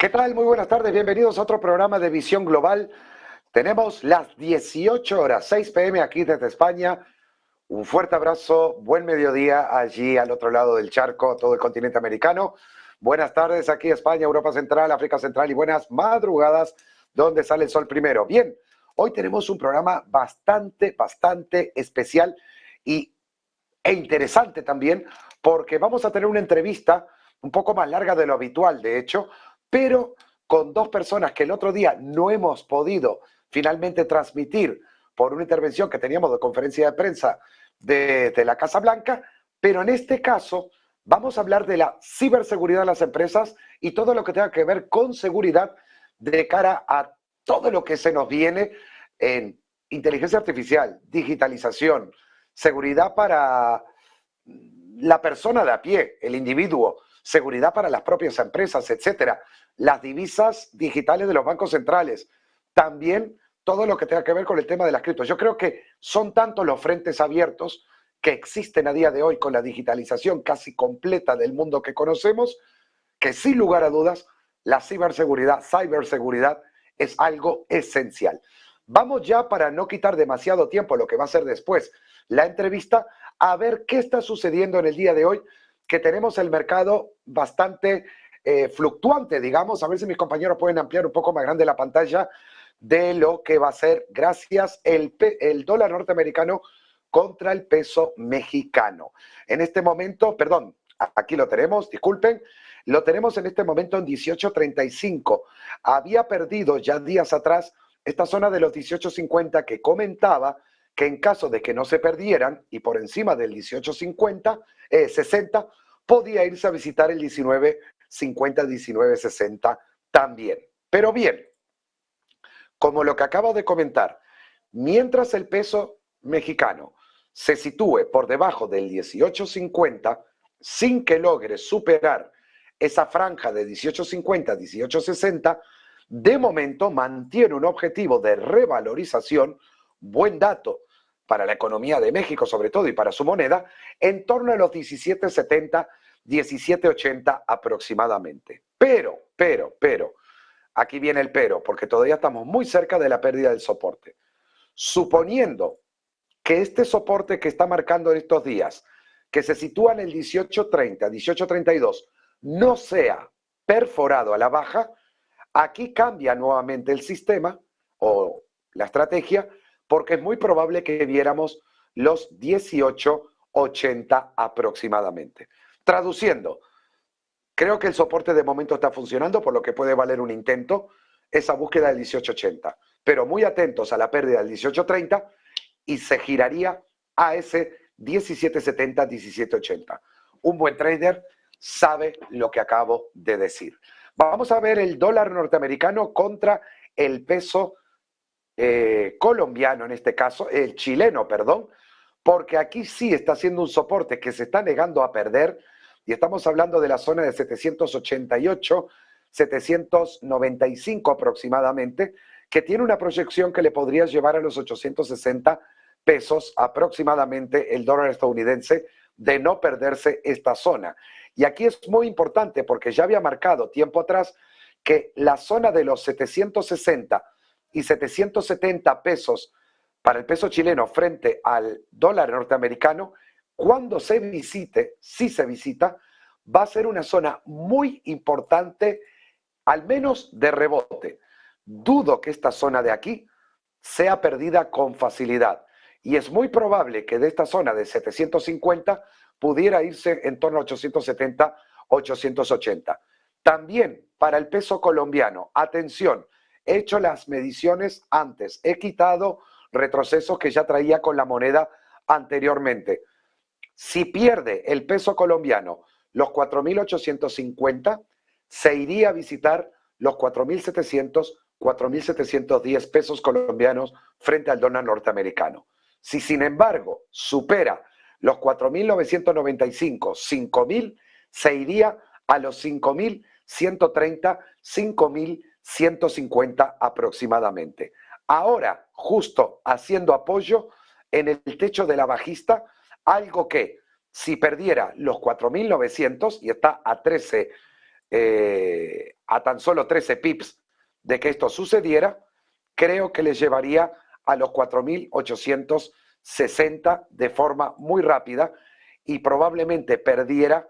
¿Qué tal? Muy buenas tardes, bienvenidos a otro programa de Visión Global. Tenemos las 18 horas, 6 p.m. aquí desde España. Un fuerte abrazo, buen mediodía allí al otro lado del charco, todo el continente americano. Buenas tardes aquí España, Europa Central, África Central y buenas madrugadas donde sale el sol primero. Bien, hoy tenemos un programa bastante especial y, e interesante también porque vamos a tener una entrevista un poco más larga de lo habitual, de hecho, pero con dos personas que el otro día no hemos podido finalmente transmitir por una intervención que teníamos de conferencia de prensa de la Casa Blanca, pero en este caso vamos a hablar de la ciberseguridad de las empresas y todo lo que tenga que ver con seguridad de cara a todo lo que se nos viene en inteligencia artificial, digitalización, seguridad para la persona de a pie, el individuo, seguridad para las propias empresas, etcétera, las divisas digitales de los bancos centrales, también todo lo que tenga que ver con el tema de las criptos. Yo creo que son tantos los frentes abiertos que existen a día de hoy con la digitalización casi completa del mundo que conocemos, que sin lugar a dudas la ciberseguridad es algo esencial. Vamos ya, para no quitar demasiado tiempo lo que va a ser después la entrevista, a ver qué está sucediendo en el día de hoy, que tenemos el mercado bastante fluctuante, digamos. A ver si mis compañeros pueden ampliar un poco más grande la pantalla de lo que va a ser gracias el dólar norteamericano contra el peso mexicano. En este momento, perdón, aquí lo tenemos, disculpen, lo tenemos en este momento en 18.35. Había perdido ya días atrás esta zona de los 18.50 que comentaba que en caso de que no se perdieran y por encima del 60, podía irse a visitar el 19.50, 19.60 también. Pero bien, como lo que acabo de comentar, mientras el peso mexicano se sitúe por debajo del 18.50, sin que logre superar esa franja de 18.50, 18.60, de momento mantiene un objetivo de revalorización, buen dato para la economía de México sobre todo y para su moneda, en torno a los 17.70, 17.80 aproximadamente. Pero, aquí viene el pero, porque todavía estamos muy cerca de la pérdida del soporte. Suponiendo que este soporte que está marcando en estos días, que se sitúa en el 18.30, 18.32, no sea perforado a la baja, aquí cambia nuevamente el sistema o la estrategia, porque es muy probable que viéramos los 18.80 aproximadamente. Traduciendo, creo que el soporte de momento está funcionando, por lo que puede valer un intento, esa búsqueda del 18.80. Pero muy atentos a la pérdida del 18.30 y se giraría a ese 17.70, 17.80. Un buen trader sabe lo que acabo de decir. Vamos a ver el dólar norteamericano contra el peso colombiano, en este caso, el chileno, perdón, porque aquí sí está haciendo un soporte que se está negando a perder y estamos hablando de la zona de 788, 795 aproximadamente, que tiene una proyección que le podría llevar a los 860 pesos aproximadamente el dólar estadounidense de no perderse esta zona. Y aquí es muy importante porque ya había marcado tiempo atrás que la zona de los 760 y 770 pesos para el peso chileno frente al dólar norteamericano, cuando se visite, si se visita, va a ser una zona muy importante, al menos de rebote. Dudo que esta zona de aquí sea perdida con facilidad. Y es muy probable que de esta zona de 750 pudiera irse en torno a 870, 880. También para el peso colombiano, atención, he hecho las mediciones antes, he quitado retrocesos que ya traía con la moneda anteriormente. Si pierde el peso colombiano los 4.850, se iría a visitar los 4.700, 4.710 pesos colombianos frente al dólar norteamericano. Si sin embargo supera los 4.995, 5.000, se iría a los 5.130, 5.150 aproximadamente. Ahora, justo haciendo apoyo en el techo de la bajista, algo que si perdiera los 4.900 y está a 13 a tan solo 13 pips de que esto sucediera, creo que le llevaría a los 4.860 de forma muy rápida y probablemente perdiera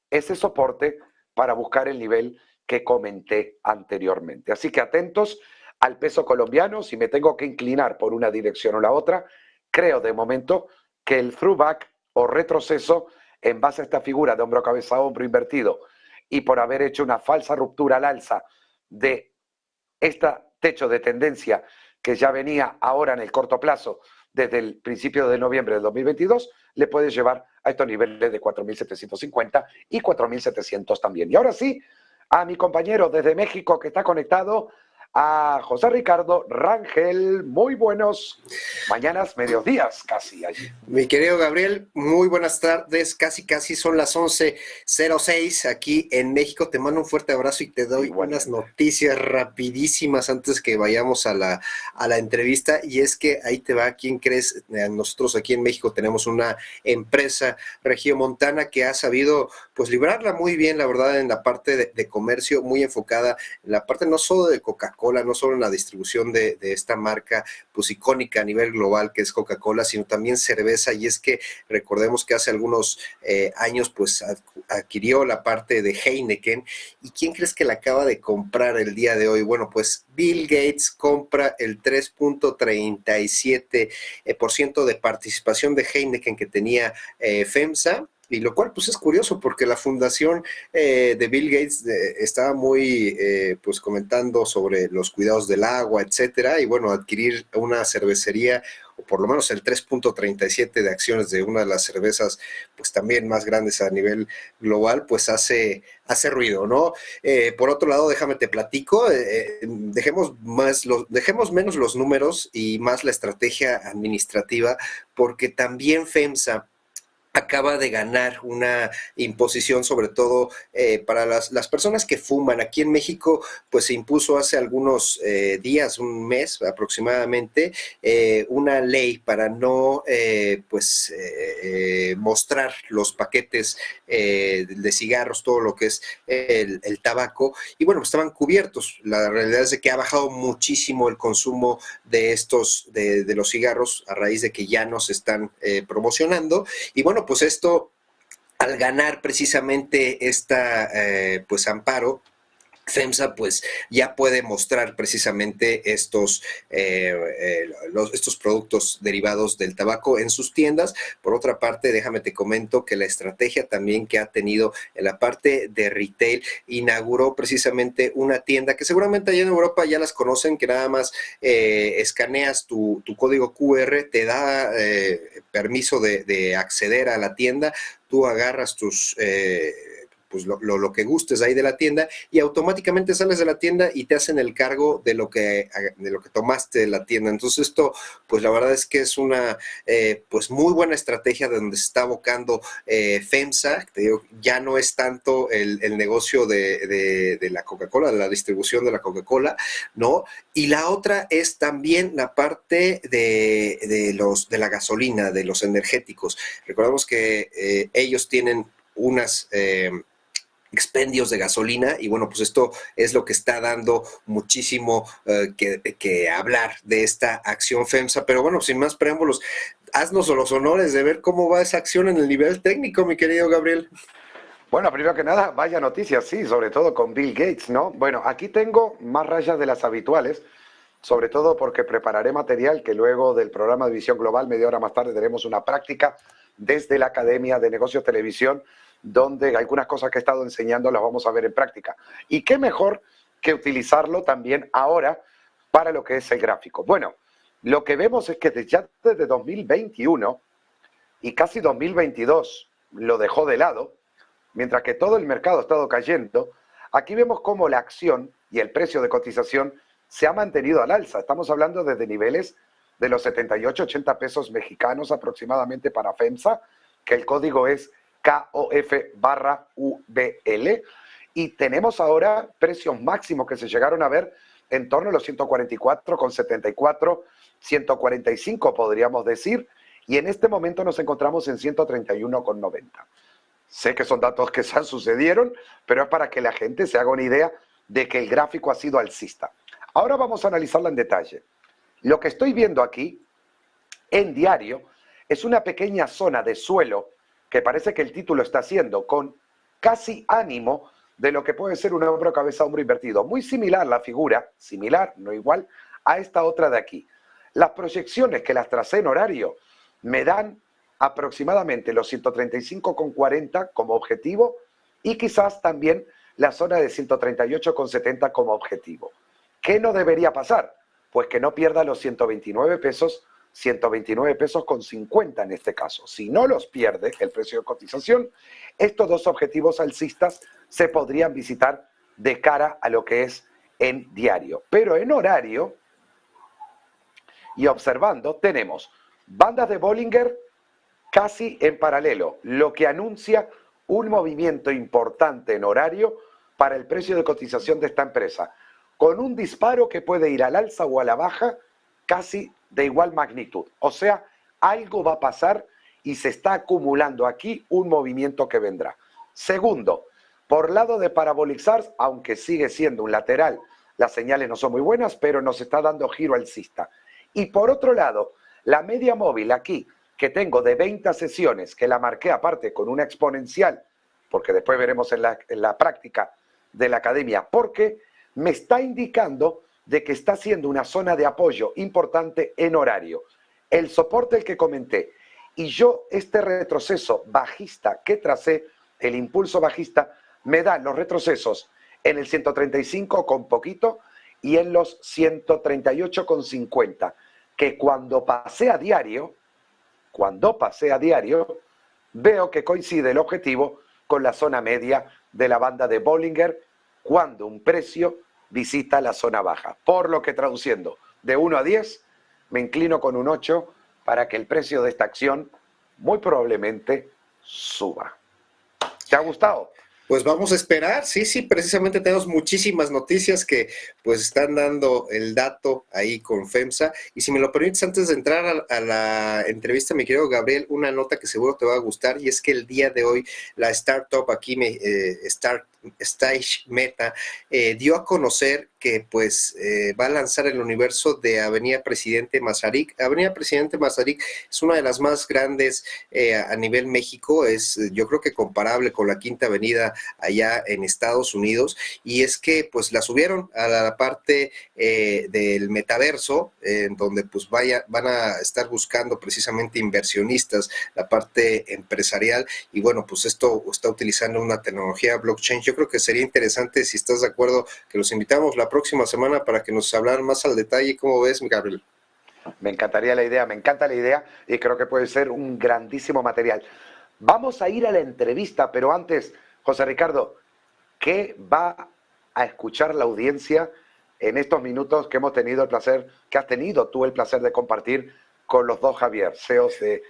ese soporte para buscar el nivel que comenté anteriormente. Así que atentos al peso colombiano. Si me tengo que inclinar por una dirección o la otra, creo de momento que el throwback o retroceso en base a esta figura de hombro, cabeza, hombro invertido y por haber hecho una falsa ruptura al alza de este techo de tendencia que ya venía ahora en el corto plazo desde el principio de noviembre del 2022, le puede llevar a estos niveles de 4.750 y 4.700 también. Y ahora sí, a mi compañero desde México que está conectado, a José Ricardo Rangel. Muy buenos mañanas, mediodías casi allí. Mi querido Gabriel, muy buenas tardes, casi son las 11:06 aquí en México. Te mando un fuerte abrazo y te doy unas noticias rapidísimas antes que vayamos a la entrevista, y es que ahí te va. ¿Quién crees? Nosotros aquí en México tenemos una empresa regiomontana que ha sabido pues librarla muy bien, la verdad, en la parte de comercio, muy enfocada en la parte no solo de Coca-Cola, no solo en la distribución de esta marca pues icónica a nivel global que es Coca-Cola, sino también cerveza. Y es que recordemos que hace algunos años pues adquirió la parte de Heineken. ¿Y quién crees que la acaba de comprar el día de hoy? Bueno, pues Bill Gates compra el 3.37% de participación de Heineken que tenía FEMSA. Y lo cual pues es curioso porque la fundación de Bill Gates estaba muy pues comentando sobre los cuidados del agua, etcétera, y bueno, adquirir una cervecería o por lo menos el 3.37 de acciones de una de las cervezas pues también más grandes a nivel global, pues hace ruido, ¿no? Por otro lado, déjame te platico, dejemos menos los números y más la estrategia administrativa, porque también FEMSA acaba de ganar una imposición, sobre todo para las personas que fuman. Aquí en México, pues se impuso hace algunos días, un mes aproximadamente, una ley para no mostrar los paquetes de cigarros, todo lo que es el tabaco, y bueno, pues estaban cubiertos. La realidad es de que ha bajado muchísimo el consumo de de los cigarros a raíz de que ya no se están promocionando. Y bueno, pues esto, al ganar precisamente esta pues amparo, FEMSA pues ya puede mostrar precisamente estos productos derivados del tabaco en sus tiendas. Por otra parte, déjame te comento que la estrategia también que ha tenido en la parte de retail, inauguró precisamente una tienda que seguramente allá en Europa ya las conocen, que nada más escaneas tu código QR, te da permiso de acceder a la tienda, tú agarras tus pues lo que gustes ahí de la tienda y automáticamente sales de la tienda y te hacen el cargo de lo que tomaste de la tienda. Entonces esto, pues la verdad es que es una pues muy buena estrategia de donde se está abocando FEMSA. Te digo, ya no es tanto el negocio de la Coca-Cola, de la distribución de la Coca-Cola, ¿no? Y la otra es también la parte de la gasolina, de los energéticos. Recordemos que ellos tienen unas expendios de gasolina, y bueno, pues esto es lo que está dando muchísimo que hablar de esta acción FEMSA. Pero bueno, sin más preámbulos, haznos los honores de ver cómo va esa acción en el nivel técnico, mi querido Gabriel. Bueno, primero que nada, vaya noticias, sí, sobre todo con Bill Gates, ¿no? Bueno, aquí tengo más rayas de las habituales, sobre todo porque prepararé material que luego del programa de Visión Global, media hora más tarde, tenemos una práctica desde la Academia de Negocios Televisión, donde algunas cosas que he estado enseñando las vamos a ver en práctica. Y qué mejor que utilizarlo también ahora para lo que es el gráfico. Bueno, lo que vemos es que ya desde 2021 y casi 2022 lo dejó de lado, mientras que todo el mercado ha estado cayendo. Aquí vemos cómo la acción y el precio de cotización se ha mantenido al alza. Estamos hablando desde niveles de los 78, 80 pesos mexicanos aproximadamente para FEMSA, que el código es KOF/UBL, y tenemos ahora precios máximos que se llegaron a ver en torno a los 144,74, 145 podríamos decir, y en este momento nos encontramos en 131,90. Sé que son datos que se sucedieron, pero es para que la gente se haga una idea de que el gráfico ha sido alcista. Ahora vamos a analizarla en detalle. Lo que estoy viendo aquí, en diario, es una pequeña zona de suelo que parece que el título está haciendo con casi ánimo de lo que puede ser un hombro cabeza hombro invertido. Muy similar la figura, similar, no igual, a esta otra de aquí. Las proyecciones que las tracé en horario me dan aproximadamente los 135,40 como objetivo y quizás también la zona de 138,70 como objetivo. ¿Qué no debería pasar? Pues que no pierda los 129 pesos, 129 pesos con 50 en este caso. Si no los pierde el precio de cotización, estos dos objetivos alcistas se podrían visitar de cara a lo que es en diario. Pero en horario y observando tenemos bandas de Bollinger casi en paralelo, lo que anuncia un movimiento importante en horario para el precio de cotización de esta empresa, con un disparo que puede ir al alza o a la baja casi de igual magnitud. O sea, algo va a pasar y se está acumulando aquí un movimiento que vendrá. Segundo, por lado de Parabolic SARS, aunque sigue siendo un lateral, las señales no son muy buenas, pero nos está dando giro alcista. Y por otro lado, la media móvil aquí, que tengo de 20 sesiones, que la marqué aparte con una exponencial, porque después veremos en la práctica de la academia, porque me está indicando de que está siendo una zona de apoyo importante en horario. El soporte el que comenté, y yo este retroceso bajista que tracé, el impulso bajista, me da los retrocesos en el 135 con poquito y en los 138,50, que cuando pasé a diario, veo que coincide el objetivo con la zona media de la banda de Bollinger cuando un precio visita la zona baja. Por lo que traduciendo, de 1 a 10, me inclino con un 8 para que el precio de esta acción muy probablemente suba. ¿Te ha gustado? Pues vamos a esperar, sí, precisamente tenemos muchísimas noticias que pues están dando el dato ahí con FEMSA. Y si me lo permites, antes de entrar a la entrevista, mi querido Gabriel, una nota que seguro te va a gustar, y es que el día de hoy la startup aquí, Stage Meta, dio a conocer que pues va a lanzar el universo de Avenida Presidente Mazarik. Avenida Presidente Mazarik es una de las más grandes a nivel México, es yo creo que comparable con la Quinta Avenida allá en Estados Unidos, y es que pues la subieron a la parte del metaverso, en donde pues van a estar buscando precisamente inversionistas, la parte empresarial, y bueno, pues esto está utilizando una tecnología blockchain. Yo creo que sería interesante, si estás de acuerdo, que los invitamos la próxima semana para que nos hablaran más al detalle. ¿Cómo ves, Gabriel? Me encantaría la idea, me encanta la idea y creo que puede ser un grandísimo material. Vamos a ir a la entrevista, pero antes, José Ricardo, ¿qué va a escuchar la audiencia en estos minutos que hemos tenido el placer, que has tenido tú el placer de compartir con los dos Javier, CEOs de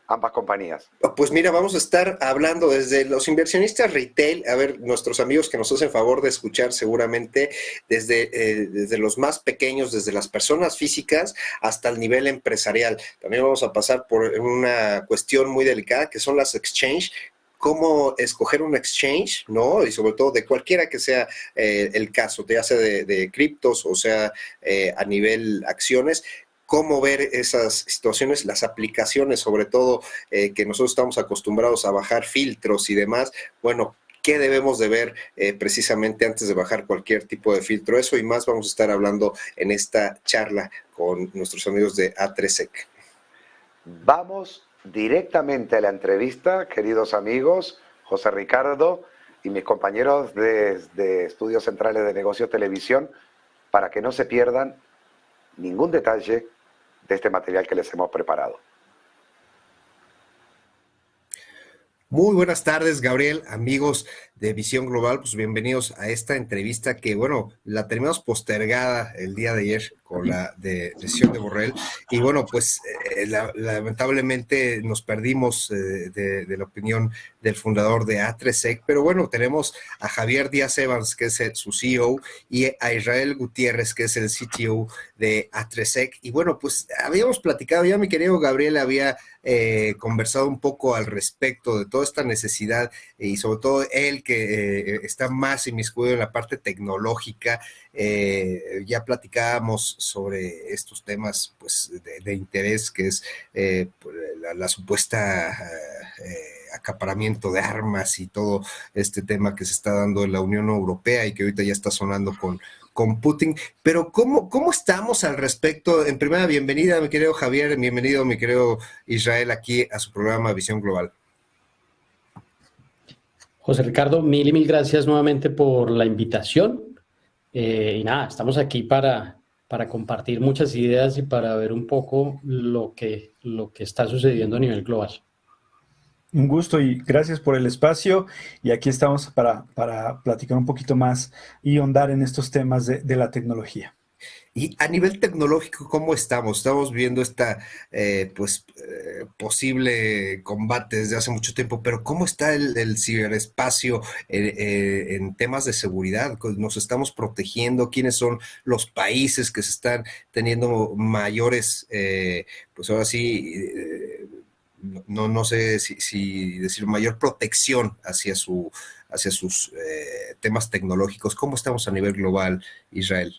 ambas compañías? Pues mira, vamos a estar hablando desde los inversionistas retail, a ver, nuestros amigos que nos hacen favor de escuchar seguramente, desde los más pequeños, desde las personas físicas hasta el nivel empresarial. También vamos a pasar por una cuestión muy delicada que son las exchange, cómo escoger un exchange, ¿no? Y sobre todo de cualquiera que sea el caso, ya sea de criptos o sea a nivel acciones. Cómo ver esas situaciones, las aplicaciones, sobre todo que nosotros estamos acostumbrados a bajar filtros y demás. Bueno, ¿qué debemos de ver precisamente antes de bajar cualquier tipo de filtro? Eso y más vamos a estar hablando en esta charla con nuestros amigos de A3Sec. Vamos directamente a la entrevista, queridos amigos, José Ricardo y mis compañeros de Estudios Centrales de Negocios Televisión, para que no se pierdan ningún detalle de este material que les hemos preparado. Muy buenas tardes, Gabriel, amigos de Visión Global, pues bienvenidos a esta entrevista que, bueno, la tenemos postergada el día de ayer con la decisión de Borrell. Y bueno, pues lamentablemente nos perdimos de la opinión del fundador de A3Sec, pero bueno, tenemos a Javier Díaz Evans, que es su CEO, y a Israel Gutiérrez, que es el CTO de A3Sec. Y bueno, pues habíamos platicado, ya mi querido Gabriel había conversado un poco al respecto de toda esta necesidad y sobre todo él que está más inmiscuido en la parte tecnológica. Ya platicábamos sobre estos temas pues de interés, que es la supuesta acaparamiento de armas y todo este tema que se está dando en la Unión Europea y que ahorita ya está sonando con Putin. Pero ¿cómo estamos al respecto? En primera, bienvenida, mi querido Javier, bienvenido, mi querido Israel, aquí a su programa Visión Global. José Ricardo, mil y mil gracias nuevamente por la invitación. Y nada, estamos aquí para compartir muchas ideas y para ver un poco lo que está sucediendo a nivel global. Un gusto y gracias por el espacio. Y aquí estamos para platicar un poquito más y ahondar en estos temas de la tecnología. Y a nivel tecnológico, ¿cómo estamos? Estamos viendo esta posible combate desde hace mucho tiempo, pero ¿cómo está el ciberespacio en temas de seguridad? ¿Nos estamos protegiendo? ¿Quiénes son los países que se están teniendo mayores, pues ahora sí, no sé si decir mayor protección hacia sus temas tecnológicos? ¿Cómo estamos a nivel global, Israel?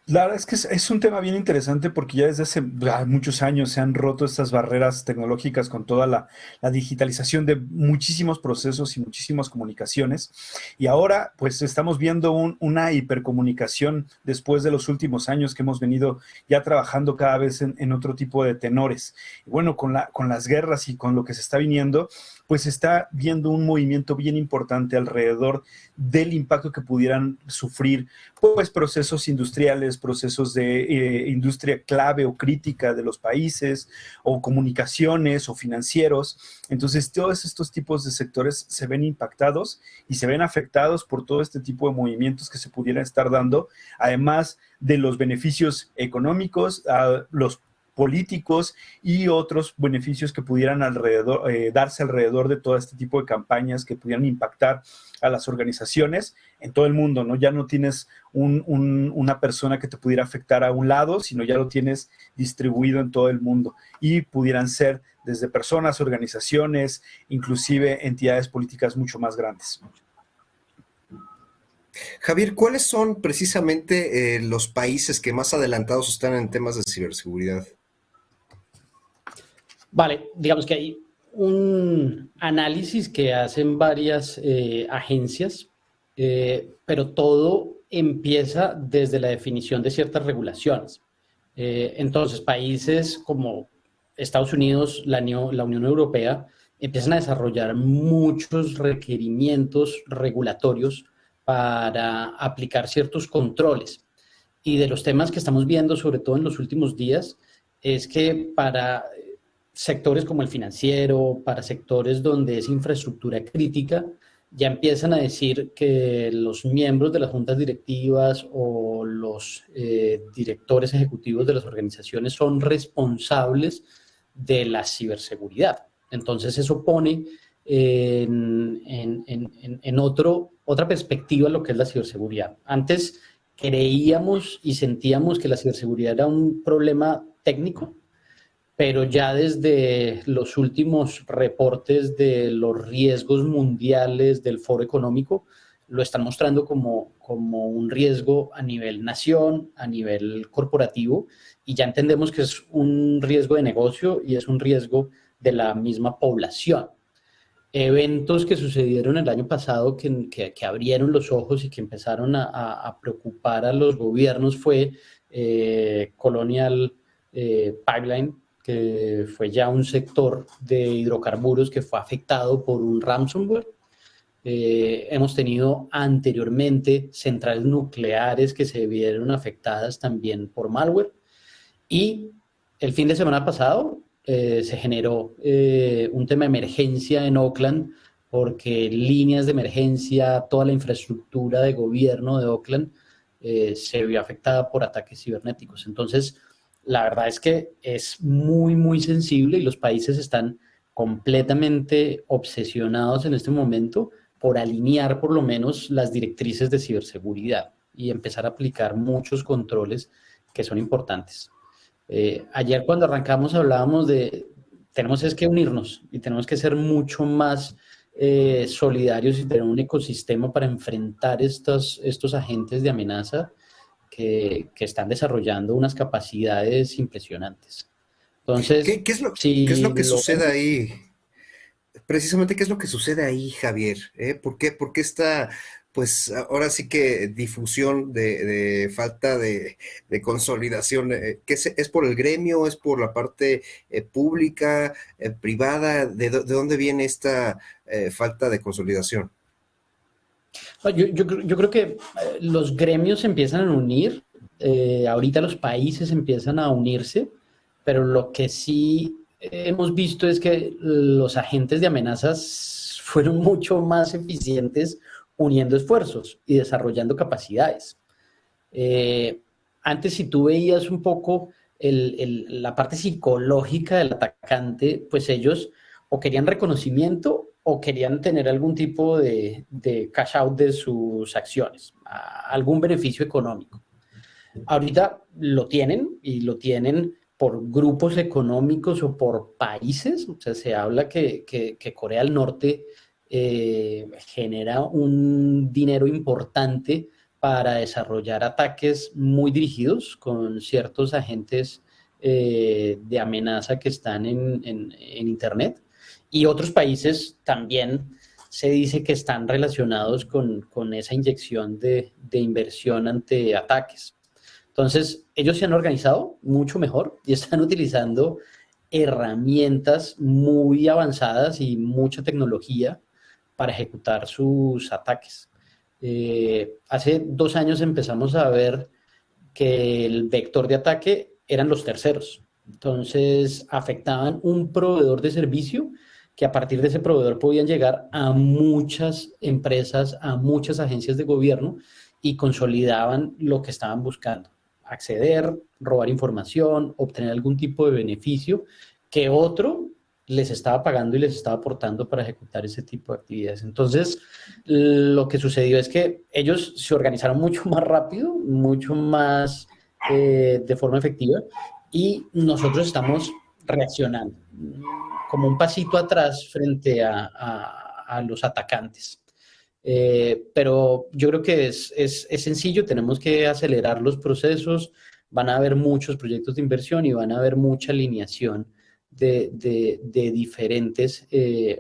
La verdad es que es un tema bien interesante porque ya desde hace muchos años se han roto estas barreras tecnológicas con toda la digitalización de muchísimos procesos y muchísimas comunicaciones. Y ahora pues estamos viendo una hipercomunicación después de los últimos años que hemos venido ya trabajando cada vez en otro tipo de tenores. Y bueno, con las guerras y con lo que se está viniendo, pues se está viendo un movimiento bien importante alrededor del impacto que pudieran sufrir pues procesos industriales, procesos de industria clave o crítica de los países, o comunicaciones o financieros. Entonces, todos estos tipos de sectores se ven impactados y se ven afectados por todo este tipo de movimientos que se pudieran estar dando, además de los beneficios económicos, los políticos y otros beneficios que pudieran darse alrededor de todo este tipo de campañas que pudieran impactar a las organizaciones en todo el mundo, ¿no? Ya no tienes una persona que te pudiera afectar a un lado, sino ya lo tienes distribuido en todo el mundo y pudieran ser desde personas, organizaciones, inclusive entidades políticas mucho más grandes. Javier, ¿cuáles son precisamente los países que más adelantados están en temas de ciberseguridad? Vale, digamos que hay un análisis que hacen varias agencias, pero todo empieza desde la definición de ciertas regulaciones. Entonces, países como Estados Unidos, la Unión Europea, empiezan a desarrollar muchos requerimientos regulatorios para aplicar ciertos controles. Y de los temas que estamos viendo, sobre todo en los últimos días, es que para sectores como el financiero, para sectores donde es infraestructura crítica, ya empiezan a decir que los miembros de las juntas directivas o los directores ejecutivos de las organizaciones son responsables de la ciberseguridad. Entonces eso pone en otra perspectiva lo que es la ciberseguridad. Antes creíamos y sentíamos que la ciberseguridad era un problema técnico, pero ya desde los últimos reportes de los riesgos mundiales del Foro Económico lo están mostrando como un riesgo a nivel nación, a nivel corporativo, y ya entendemos que es un riesgo de negocio y es un riesgo de la misma población. Eventos que sucedieron el año pasado que abrieron los ojos y que empezaron a preocupar a los gobiernos fue Colonial Pipeline, que fue ya un sector de hidrocarburos que fue afectado por un ransomware. Hemos tenido anteriormente centrales nucleares que se vieron afectadas también por malware. Y el fin de semana pasado se generó un tema de emergencia en Oakland porque líneas de emergencia, toda la infraestructura de gobierno de Oakland se vio afectada por ataques cibernéticos. Entonces, la verdad es que es muy, muy sensible y los países están completamente obsesionados en este momento por alinear por lo menos las directrices de ciberseguridad y empezar a aplicar muchos controles que son importantes. Ayer cuando arrancamos hablábamos de, tenemos es que unirnos y tenemos que ser mucho más solidarios y tener un ecosistema para enfrentar estos agentes de amenaza que están desarrollando unas capacidades impresionantes. Entonces, ¿Qué es lo que sucede ahí? Precisamente, ¿qué es lo que sucede ahí, Javier? ¿Por qué esta, pues ahora sí que difusión de falta de consolidación? ¿Qué es por el gremio? ¿Es por la parte pública, privada? ¿De dónde viene esta falta de consolidación? Yo creo que los gremios se empiezan a unir, ahorita los países empiezan a unirse, pero lo que sí hemos visto es que los agentes de amenazas fueron mucho más eficientes uniendo esfuerzos y desarrollando capacidades. Antes, si tú veías un poco la parte psicológica del atacante, pues ellos o querían reconocimiento o querían tener algún tipo de cash out de sus acciones, algún beneficio económico. Ahorita lo tienen y lo tienen por grupos económicos o por países. O sea, se habla que Corea del Norte genera un dinero importante para desarrollar ataques muy dirigidos con ciertos agentes de amenaza que están en Internet. Y otros países también se dice que están relacionados con esa inyección de inversión ante ataques. Entonces, ellos se han organizado mucho mejor y están utilizando herramientas muy avanzadas y mucha tecnología para ejecutar sus ataques. Hace 2 años empezamos a ver que el vector de ataque eran los terceros. Entonces, afectaban un proveedor de servicio que a partir de ese proveedor podían llegar a muchas empresas, a muchas agencias de gobierno y consolidaban lo que estaban buscando: acceder, robar información, obtener algún tipo de beneficio que otro les estaba pagando y les estaba aportando para ejecutar ese tipo de actividades. Entonces, lo que sucedió es que ellos se organizaron mucho más rápido, mucho más de forma efectiva, y nosotros estamos reaccionando como un pasito atrás frente a los atacantes. Pero yo creo que es sencillo, tenemos que acelerar los procesos, van a haber muchos proyectos de inversión y van a haber mucha alineación de diferentes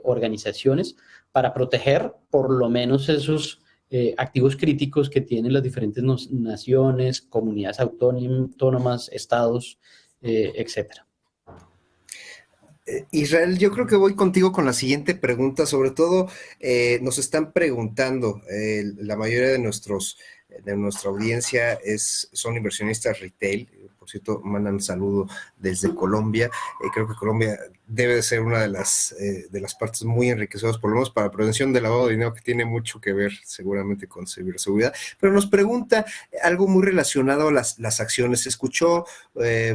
organizaciones para proteger por lo menos esos activos críticos que tienen las diferentes naciones, comunidades autónomas, estados, etcétera. Israel, yo creo que voy contigo con la siguiente pregunta. Sobre todo nos están preguntando, la mayoría de nuestra audiencia son inversionistas retail. Por cierto, mandan un saludo desde Colombia. Creo que Colombia debe de ser una de las partes muy enriquecedoras, por lo menos para prevención del lavado de dinero, que tiene mucho que ver seguramente con ciberseguridad. Pero nos pregunta algo muy relacionado a las acciones. Se escuchó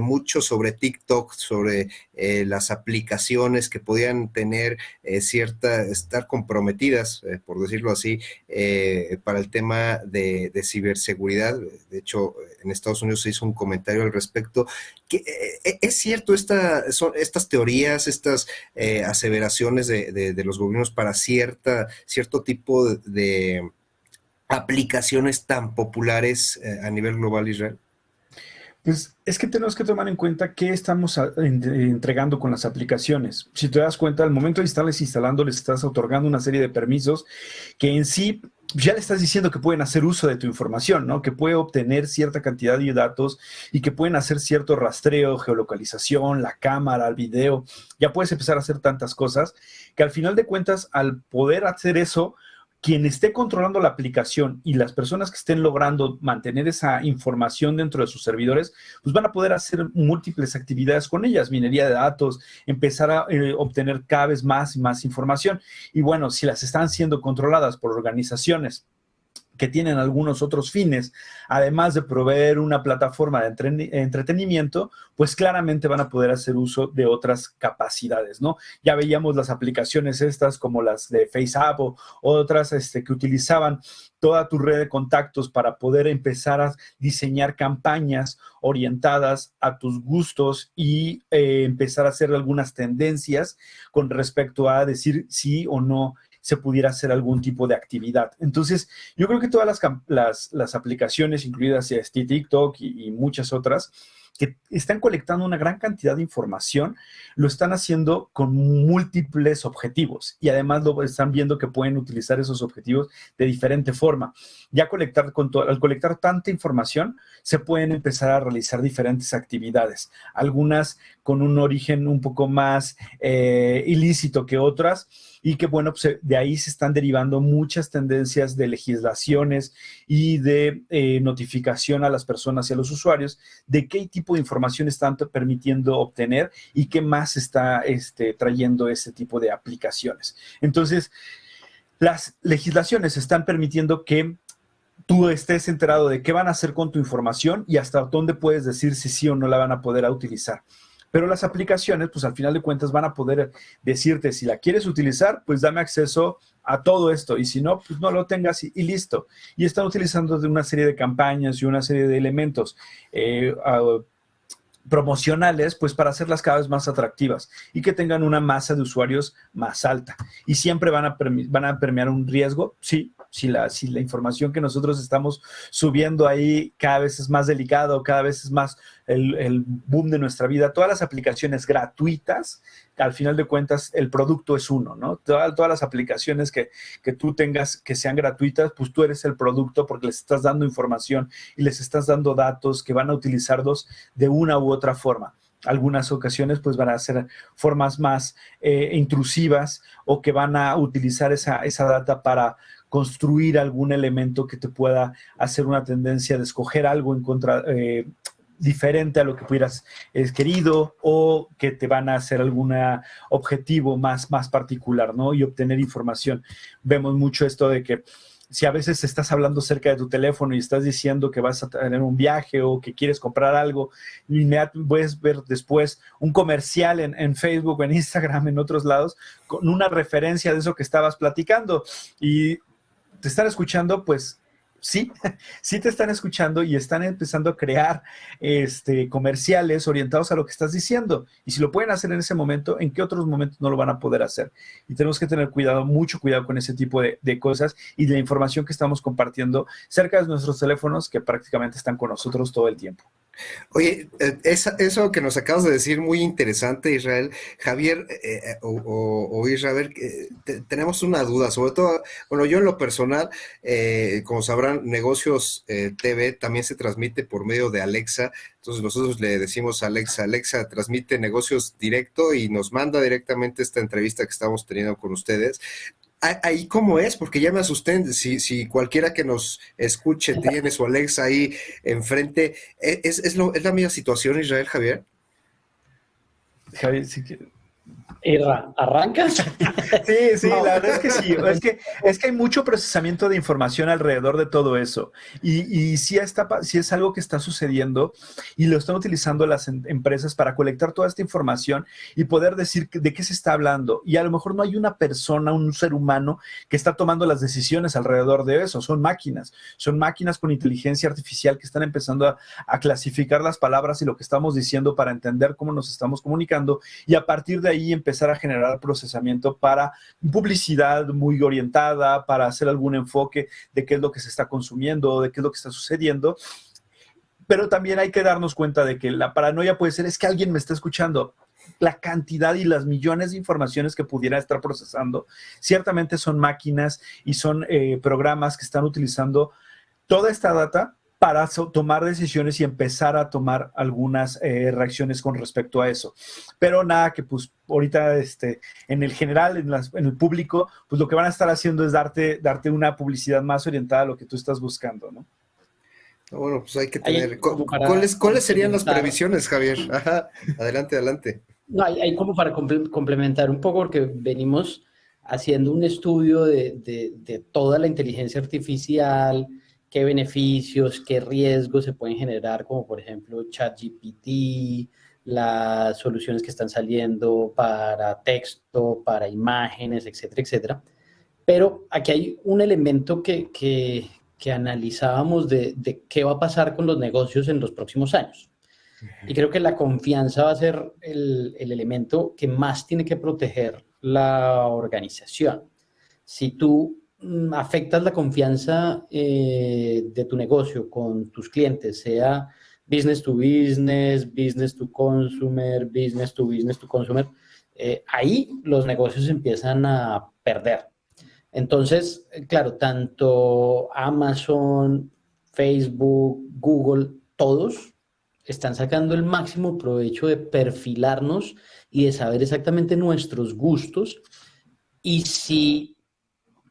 mucho sobre TikTok, sobre las aplicaciones que podían tener estar comprometidas, por decirlo así, para el tema de ciberseguridad. De hecho, en Estados Unidos se hizo un comentario al respecto. ¿Es cierto estas teorías, estas aseveraciones de los gobiernos para cierto tipo de aplicaciones tan populares a nivel global, Israel? Pues es que tenemos que tomar en cuenta qué estamos entregando con las aplicaciones. Si te das cuenta, al momento de estarles instalando, les estás otorgando una serie de permisos que en sí ya le estás diciendo que pueden hacer uso de tu información, ¿no? Que puede obtener cierta cantidad de datos y que pueden hacer cierto rastreo, geolocalización, la cámara, el video. Ya puedes empezar a hacer tantas cosas que al final de cuentas, al poder hacer eso, quien esté controlando la aplicación y las personas que estén logrando mantener esa información dentro de sus servidores, pues van a poder hacer múltiples actividades con ellas, minería de datos, empezar a obtener cada vez más y más información. Y bueno, si las están siendo controladas por organizaciones que tienen algunos otros fines, además de proveer una plataforma de entretenimiento, pues claramente van a poder hacer uso de otras capacidades, ¿no? Ya veíamos las aplicaciones estas como las de FaceApp o otras que utilizaban toda tu red de contactos para poder empezar a diseñar campañas orientadas a tus gustos y empezar a hacer algunas tendencias con respecto a decir sí o no se pudiera hacer algún tipo de actividad. Entonces, yo creo que todas las aplicaciones, incluidas TikTok y muchas otras, que están colectando una gran cantidad de información, lo están haciendo con múltiples objetivos y además lo están viendo que pueden utilizar esos objetivos de diferente forma. Ya al colectar tanta información, se pueden empezar a realizar diferentes actividades, algunas con un origen un poco más ilícito que otras, y que, bueno, pues de ahí se están derivando muchas tendencias de legislaciones y de notificación a las personas y a los usuarios de qué tipo de información están permitiendo obtener y qué más está trayendo ese tipo de aplicaciones. Entonces, las legislaciones están permitiendo que tú estés enterado de qué van a hacer con tu información y hasta dónde puedes decir si sí o no la van a poder utilizar. Pero las aplicaciones, pues al final de cuentas van a poder decirte, si la quieres utilizar, pues dame acceso a todo esto. Y si no, pues no lo tengas y listo. Y están utilizando una serie de campañas y una serie de elementos promocionales, pues para hacerlas cada vez más atractivas y que tengan una masa de usuarios más alta. Y siempre van a permear un riesgo, sí, si la información que nosotros estamos subiendo ahí cada vez es más delicado, cada vez es más el boom de nuestra vida. Todas las aplicaciones gratuitas, al final de cuentas, el producto es uno, ¿no? Todas las aplicaciones que tú tengas que sean gratuitas, pues tú eres el producto porque les estás dando información y les estás dando datos que van a utilizarlos de una u otra forma. Algunas ocasiones pues van a ser formas más intrusivas o que van a utilizar esa data para construir algún elemento que te pueda hacer una tendencia de escoger algo en contra diferente a lo que hubieras querido, o que te van a hacer algún objetivo más particular, ¿no? Y obtener información. Vemos mucho esto de que si a veces estás hablando cerca de tu teléfono y estás diciendo que vas a tener un viaje o que quieres comprar algo, inmediatamente puedes ver después un comercial en Facebook o en Instagram, en otros lados, con una referencia de eso que estabas platicando. Y te están escuchando, pues sí, sí te están escuchando y están empezando a crear comerciales orientados a lo que estás diciendo. Y si lo pueden hacer en ese momento, ¿en qué otros momentos no lo van a poder hacer? Y tenemos que tener cuidado, mucho cuidado con ese tipo de cosas y de la información que estamos compartiendo cerca de nuestros teléfonos, que prácticamente están con nosotros todo el tiempo. Oye, eso que nos acabas de decir, muy interesante, Israel. Javier o Israel, tenemos una duda, sobre todo, bueno, yo en lo personal, como sabrán, Negocios TV también se transmite por medio de Alexa. Entonces nosotros le decimos a Alexa, transmite Negocios directo y nos manda directamente esta entrevista que estamos teniendo con ustedes. Ahí cómo es, porque ya me asusté, si cualquiera que nos escuche tiene su Alexa ahí enfrente, ¿es la misma situación, Israel, Javier? Javier, sí que... ¿Arrancas? Sí, no. La verdad es que sí. Es que hay mucho procesamiento de información alrededor de todo eso. Y sí es algo que está sucediendo y lo están utilizando las empresas para colectar toda esta información y poder decir de qué se está hablando. Y a lo mejor no hay una persona, un ser humano que está tomando las decisiones alrededor de eso. Son máquinas con inteligencia artificial que están empezando a clasificar las palabras y lo que estamos diciendo para entender cómo nos estamos comunicando y a partir de ahí empezar a generar procesamiento para publicidad muy orientada, para hacer algún enfoque de qué es lo que se está consumiendo, de qué es lo que está sucediendo. Pero también hay que darnos cuenta de que la paranoia puede ser, es que alguien me está escuchando. La cantidad y las millones de informaciones que pudiera estar procesando, ciertamente son máquinas y son programas que están utilizando toda esta data para tomar decisiones y empezar a tomar algunas reacciones con respecto a eso. Pero nada que pues ahorita en el general, en el público, pues lo que van a estar haciendo es darte una publicidad más orientada a lo que tú estás buscando, ¿no? Bueno, pues hay que tener... ¿Cuáles serían las previsiones, Javier? Ajá, adelante. No, hay como para complementar un poco, porque venimos haciendo un estudio de toda la inteligencia artificial, qué beneficios, qué riesgos se pueden generar, como por ejemplo ChatGPT, las soluciones que están saliendo para texto, para imágenes, etcétera, etcétera. Pero aquí hay un elemento que analizábamos de qué va a pasar con los negocios en los próximos años. Y creo que la confianza va a ser el elemento que más tiene que proteger la organización. Si tú afectas la confianza de tu negocio con tus clientes, sea business to consumer, business to consumer, ahí los negocios empiezan a perder. Entonces, claro, tanto Amazon, Facebook, Google, todos están sacando el máximo provecho de perfilarnos y de saber exactamente nuestros gustos y si,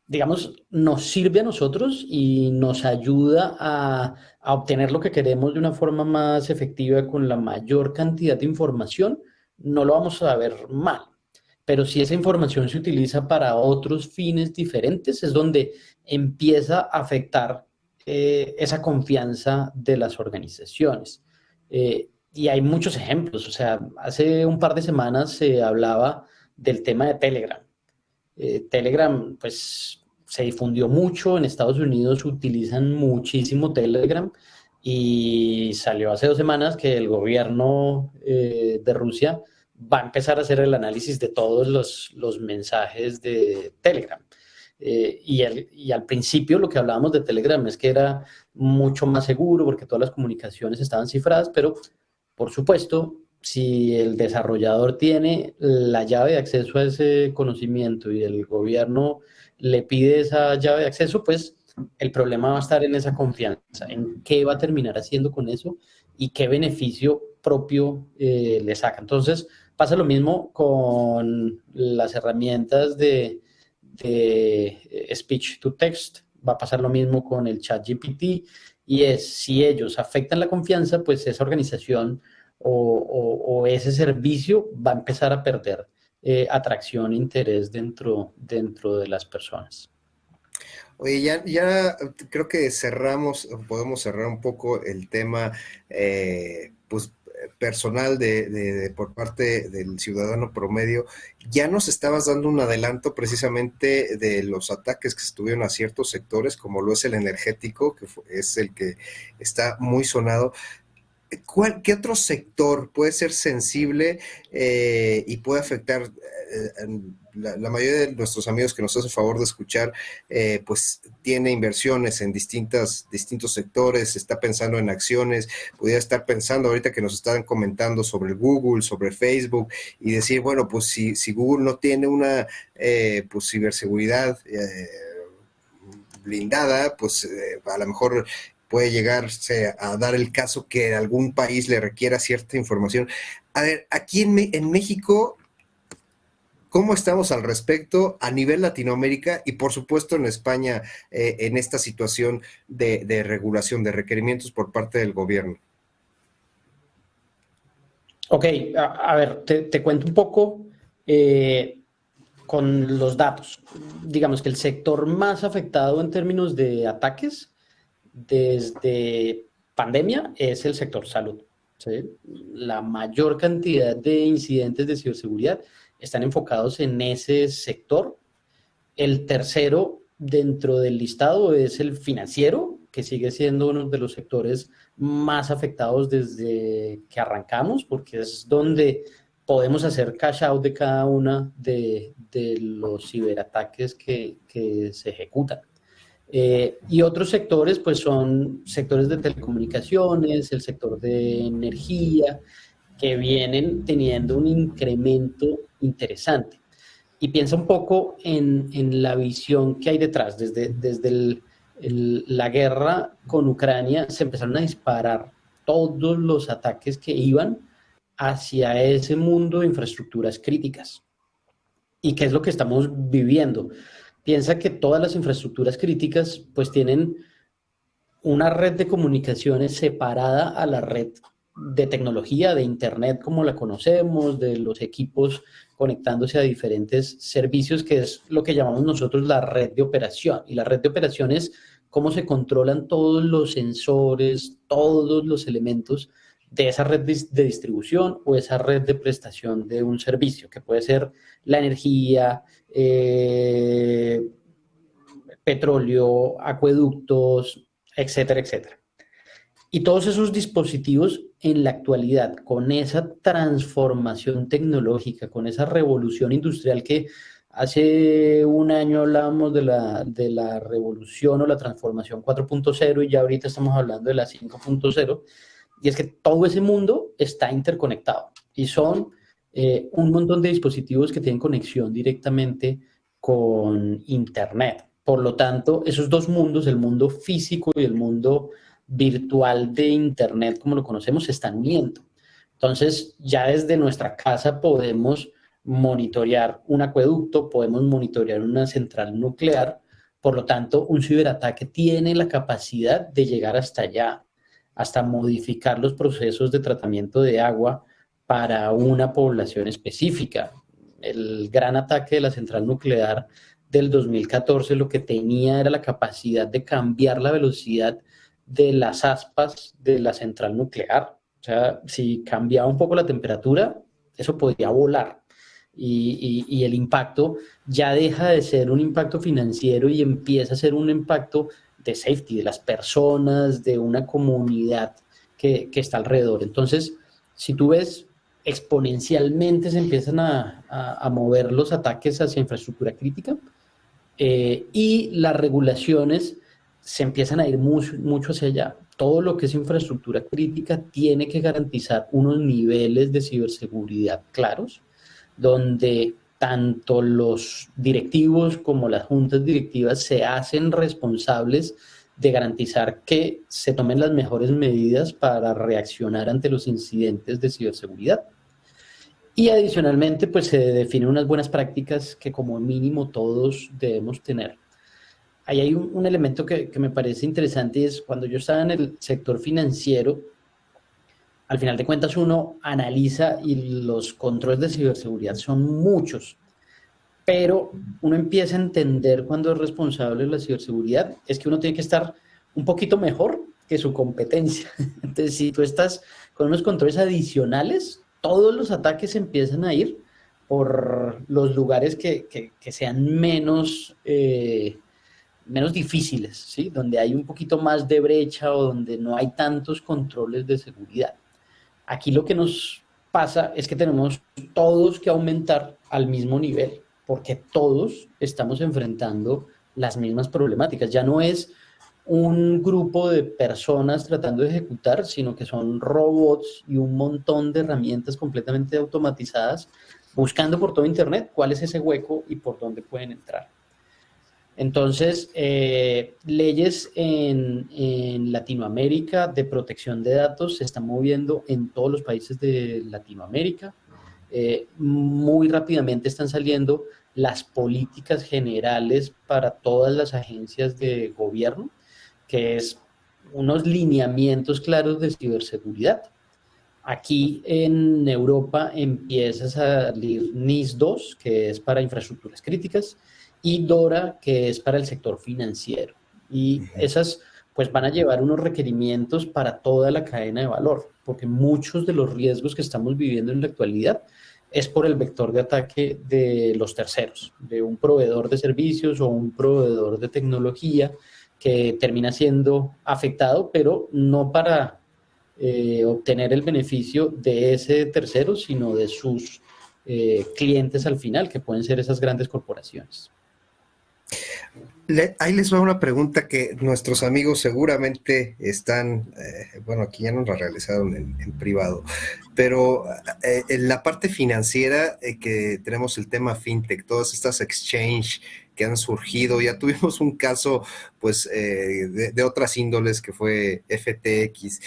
digamos, nos sirve a nosotros y nos ayuda a obtener lo que queremos de una forma más efectiva con la mayor cantidad de información, no lo vamos a ver mal. Pero si esa información se utiliza para otros fines diferentes, es donde empieza a afectar esa confianza de las organizaciones. Y hay muchos ejemplos. O sea, hace un par de semanas se hablaba del tema de Telegram. Telegram, pues, se difundió mucho. En Estados Unidos utilizan muchísimo Telegram y salió hace 2 semanas que el gobierno de Rusia va a empezar a hacer el análisis de todos los mensajes de Telegram. Y al principio lo que hablábamos de Telegram es que era mucho más seguro porque todas las comunicaciones estaban cifradas, pero por supuesto, si el desarrollador tiene la llave de acceso a ese conocimiento y el gobierno le pide esa llave de acceso, pues el problema va a estar en esa confianza, en qué va a terminar haciendo con eso y qué beneficio propio le saca. Entonces, pasa lo mismo con las herramientas de speech to text, va a pasar lo mismo con el ChatGPT, y es si ellos afectan la confianza, pues esa organización o ese servicio va a empezar a perder atracción e interés dentro de las personas. Oye, ya creo que podemos cerrar un poco el tema, pues personal por parte del ciudadano promedio. Ya nos estabas dando un adelanto precisamente de los ataques que estuvieron a ciertos sectores, como lo es el energético, que es el que está muy sonado. ¿Qué otro sector puede ser sensible y puede afectar? La mayoría de nuestros amigos que nos hacen favor de escuchar, pues tiene inversiones en distintos sectores, está pensando en acciones, pudiera estar pensando ahorita que nos están comentando sobre Google, sobre Facebook, y decir, bueno, pues si Google no tiene una pues ciberseguridad blindada, pues a lo mejor puede llegarse a dar el caso que algún país le requiera cierta información. A ver, aquí en México, ¿cómo estamos al respecto a nivel Latinoamérica y por supuesto en España en esta situación de regulación, de requerimientos por parte del gobierno? Ok, a ver, te cuento un poco con los datos. Digamos que el sector más afectado en términos de ataques desde pandemia es el sector salud, ¿sí? La mayor cantidad de incidentes de ciberseguridad están enfocados en ese sector. El tercero dentro del listado es el financiero, que sigue siendo uno de los sectores más afectados desde que arrancamos, porque es donde podemos hacer cash out de cada una de los ciberataques que se ejecutan. Y otros sectores, pues son sectores de telecomunicaciones, el sector de energía, que vienen teniendo un incremento interesante. Y piensa un poco en la visión que hay detrás. Desde la guerra con Ucrania se empezaron a disparar todos los ataques que iban hacia ese mundo de infraestructuras críticas. ¿Y qué es lo que estamos viviendo? Piensa que todas las infraestructuras críticas pues tienen una red de comunicaciones separada a la red de tecnología, de Internet como la conocemos, de los equipos conectándose a diferentes servicios, que es lo que llamamos nosotros la red de operación. Y la red de operación es cómo se controlan todos los sensores, todos los elementos de esa red de distribución o esa red de prestación de un servicio, que puede ser la energía, petróleo, acueductos, etcétera, etcétera. Y todos esos dispositivos en la actualidad, con esa transformación tecnológica, con esa revolución industrial que hace un año hablábamos de la revolución o la transformación 4.0 y ya ahorita estamos hablando de la 5.0, y es que todo ese mundo está interconectado y son un montón de dispositivos que tienen conexión directamente con Internet. Por lo tanto, esos dos mundos, el mundo físico y el mundo virtual de Internet, como lo conocemos, se están uniendo. Entonces, ya desde nuestra casa podemos monitorear un acueducto, podemos monitorear una central nuclear. Por lo tanto, un ciberataque tiene la capacidad de llegar hasta allá, hasta modificar los procesos de tratamiento de agua para una población específica. El gran ataque de la central nuclear del 2014 lo que tenía era la capacidad de cambiar la velocidad de las aspas de la central nuclear. O sea, si cambiaba un poco la temperatura, eso podía volar. Y el impacto ya deja de ser un impacto financiero y empieza a ser un impacto de safety, de las personas, de una comunidad que está alrededor. Entonces, si tú ves, exponencialmente se empiezan a mover los ataques hacia infraestructura crítica y las regulaciones se empiezan a ir mucho hacia allá. Todo lo que es infraestructura crítica tiene que garantizar unos niveles de ciberseguridad claros, donde tanto los directivos como las juntas directivas se hacen responsables de garantizar que se tomen las mejores medidas para reaccionar ante los incidentes de ciberseguridad. Y adicionalmente, pues se definen unas buenas prácticas que como mínimo todos debemos tener. Ahí hay un elemento que me parece interesante y es cuando yo estaba en el sector financiero, al final de cuentas uno analiza y los controles de ciberseguridad son muchos, pero uno empieza a entender cuando es responsable de la ciberseguridad, es que uno tiene que estar un poquito mejor que su competencia. Entonces, si tú estás con unos controles adicionales, todos los ataques empiezan a ir por los lugares que sean menos difíciles, ¿sí? Donde hay un poquito más de brecha o donde no hay tantos controles de seguridad. Aquí lo que nos pasa es que tenemos todos que aumentar al mismo nivel, porque todos estamos enfrentando las mismas problemáticas. Ya no es un grupo de personas tratando de ejecutar, sino que son robots y un montón de herramientas completamente automatizadas buscando por todo Internet cuál es ese hueco y por dónde pueden entrar. Entonces, leyes en Latinoamérica de protección de datos se están moviendo en todos los países de Latinoamérica. Muy rápidamente están saliendo las políticas generales para todas las agencias de gobierno, que es unos lineamientos claros de ciberseguridad. Aquí en Europa empieza a salir NIS2, que es para infraestructuras críticas, y DORA, que es para el sector financiero. Y esas pues van a llevar unos requerimientos para toda la cadena de valor, porque muchos de los riesgos que estamos viviendo en la actualidad es por el vector de ataque de los terceros, de un proveedor de servicios o un proveedor de tecnología que termina siendo afectado, pero no para obtener el beneficio de ese tercero, sino de sus clientes al final, que pueden ser esas grandes corporaciones. Ahí les va una pregunta que nuestros amigos seguramente están, bueno, aquí ya nos la realizaron en privado, pero en la parte financiera que tenemos el tema fintech, todas estas exchange que han surgido, ya tuvimos un caso pues de otras índoles que fue FTX.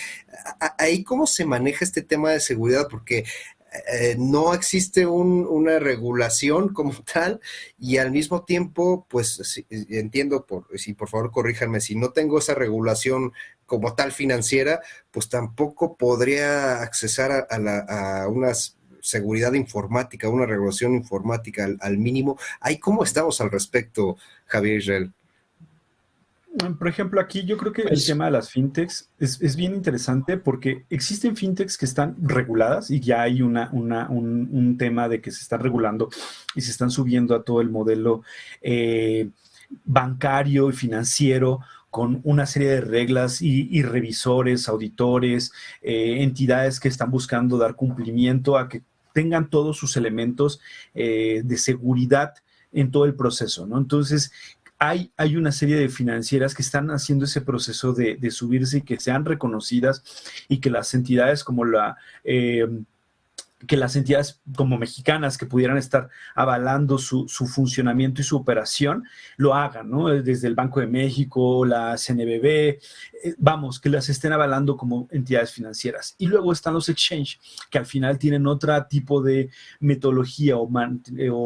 Ahí, ¿cómo se maneja este tema de seguridad? Porque no existe una regulación como tal, y al mismo tiempo, pues entiendo, por favor corríjanme, si no tengo esa regulación como tal financiera, pues tampoco podría accesar a una seguridad informática, una regulación informática al mínimo. ¿Ahí cómo estamos al respecto, Javier Israel? Por ejemplo, aquí yo creo que el tema de las fintechs es bien interesante porque existen fintechs que están reguladas y ya hay un tema de que se están regulando y se están subiendo a todo el modelo bancario y financiero con una serie de reglas y revisores, auditores, entidades que están buscando dar cumplimiento a que tengan todos sus elementos de seguridad en todo el proceso, ¿no? Entonces, hay una serie de financieras que están haciendo ese proceso de subirse y que sean reconocidas y que las entidades como que las entidades como mexicanas que pudieran estar avalando su funcionamiento y su operación, lo hagan, ¿no? Desde el Banco de México, la CNBB, vamos, que las estén avalando como entidades financieras. Y luego están los exchange, que al final tienen otro tipo de metodología o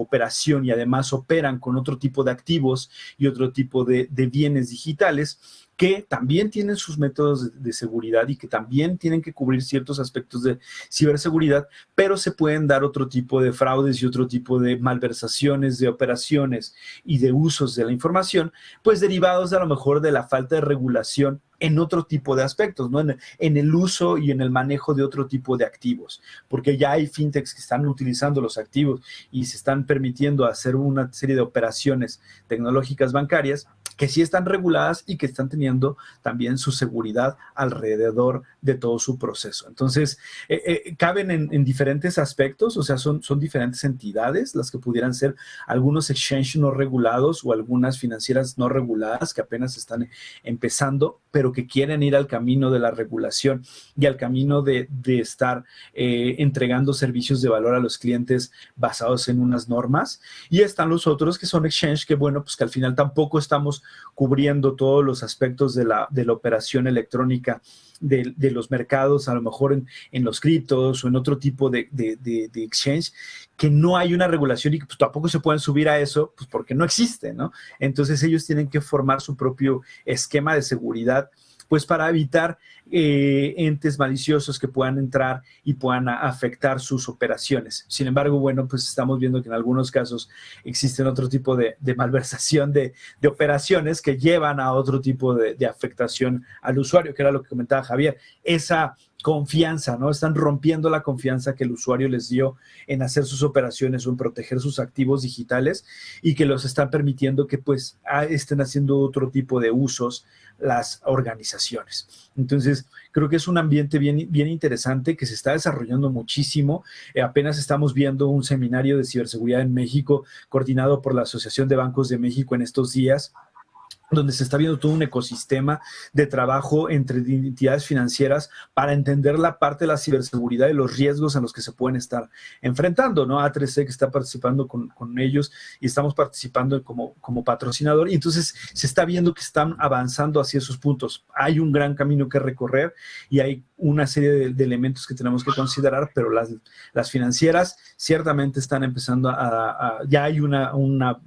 operación y además operan con otro tipo de activos y otro tipo de bienes digitales, que también tienen sus métodos de seguridad y que también tienen que cubrir ciertos aspectos de ciberseguridad, pero se pueden dar otro tipo de fraudes y otro tipo de malversaciones, de operaciones y de usos de la información, pues derivados a lo mejor de la falta de regulación en otro tipo de aspectos, ¿no? En el uso y en el manejo de otro tipo de activos, porque ya hay fintechs que están utilizando los activos y se están permitiendo hacer una serie de operaciones tecnológicas bancarias que sí están reguladas y que están teniendo también su seguridad alrededor de todo su proceso. Entonces, caben en diferentes aspectos, o sea, son diferentes entidades las que pudieran ser algunos exchanges no regulados o algunas financieras no reguladas que apenas están empezando, pero que quieren ir al camino de la regulación y al camino de estar entregando servicios de valor a los clientes basados en unas normas. Y están los otros que son exchange, que bueno, pues que al final tampoco estamos cubriendo todos los aspectos de la operación electrónica de los mercados, a lo mejor en los criptos o en otro tipo de exchange, que no hay una regulación y que pues, tampoco se pueden subir a eso, pues porque no existe, ¿no? Entonces ellos tienen que formar su propio esquema de seguridad, pues para evitar entes maliciosos que puedan entrar y puedan afectar sus operaciones. Sin embargo, bueno, pues estamos viendo que en algunos casos existen otro tipo de malversación de operaciones que llevan a otro tipo de afectación al usuario, que era lo que comentaba Javier. Esa confianza, ¿no? Están rompiendo la confianza que el usuario les dio en hacer sus operaciones o en proteger sus activos digitales y que los están permitiendo que pues estén haciendo otro tipo de usos las organizaciones. Entonces, creo que es un ambiente bien interesante que se está desarrollando muchísimo. Apenas estamos viendo un seminario de ciberseguridad en México coordinado por la Asociación de Bancos de México en estos días, donde se está viendo todo un ecosistema de trabajo entre entidades financieras para entender la parte de la ciberseguridad y los riesgos a los que se pueden estar enfrentando, ¿no? A3C que está participando con ellos y estamos participando como patrocinador, y entonces se está viendo que están avanzando hacia esos puntos. Hay un gran camino que recorrer y hay una serie de elementos que tenemos que considerar, pero las financieras ciertamente están empezando ya hay un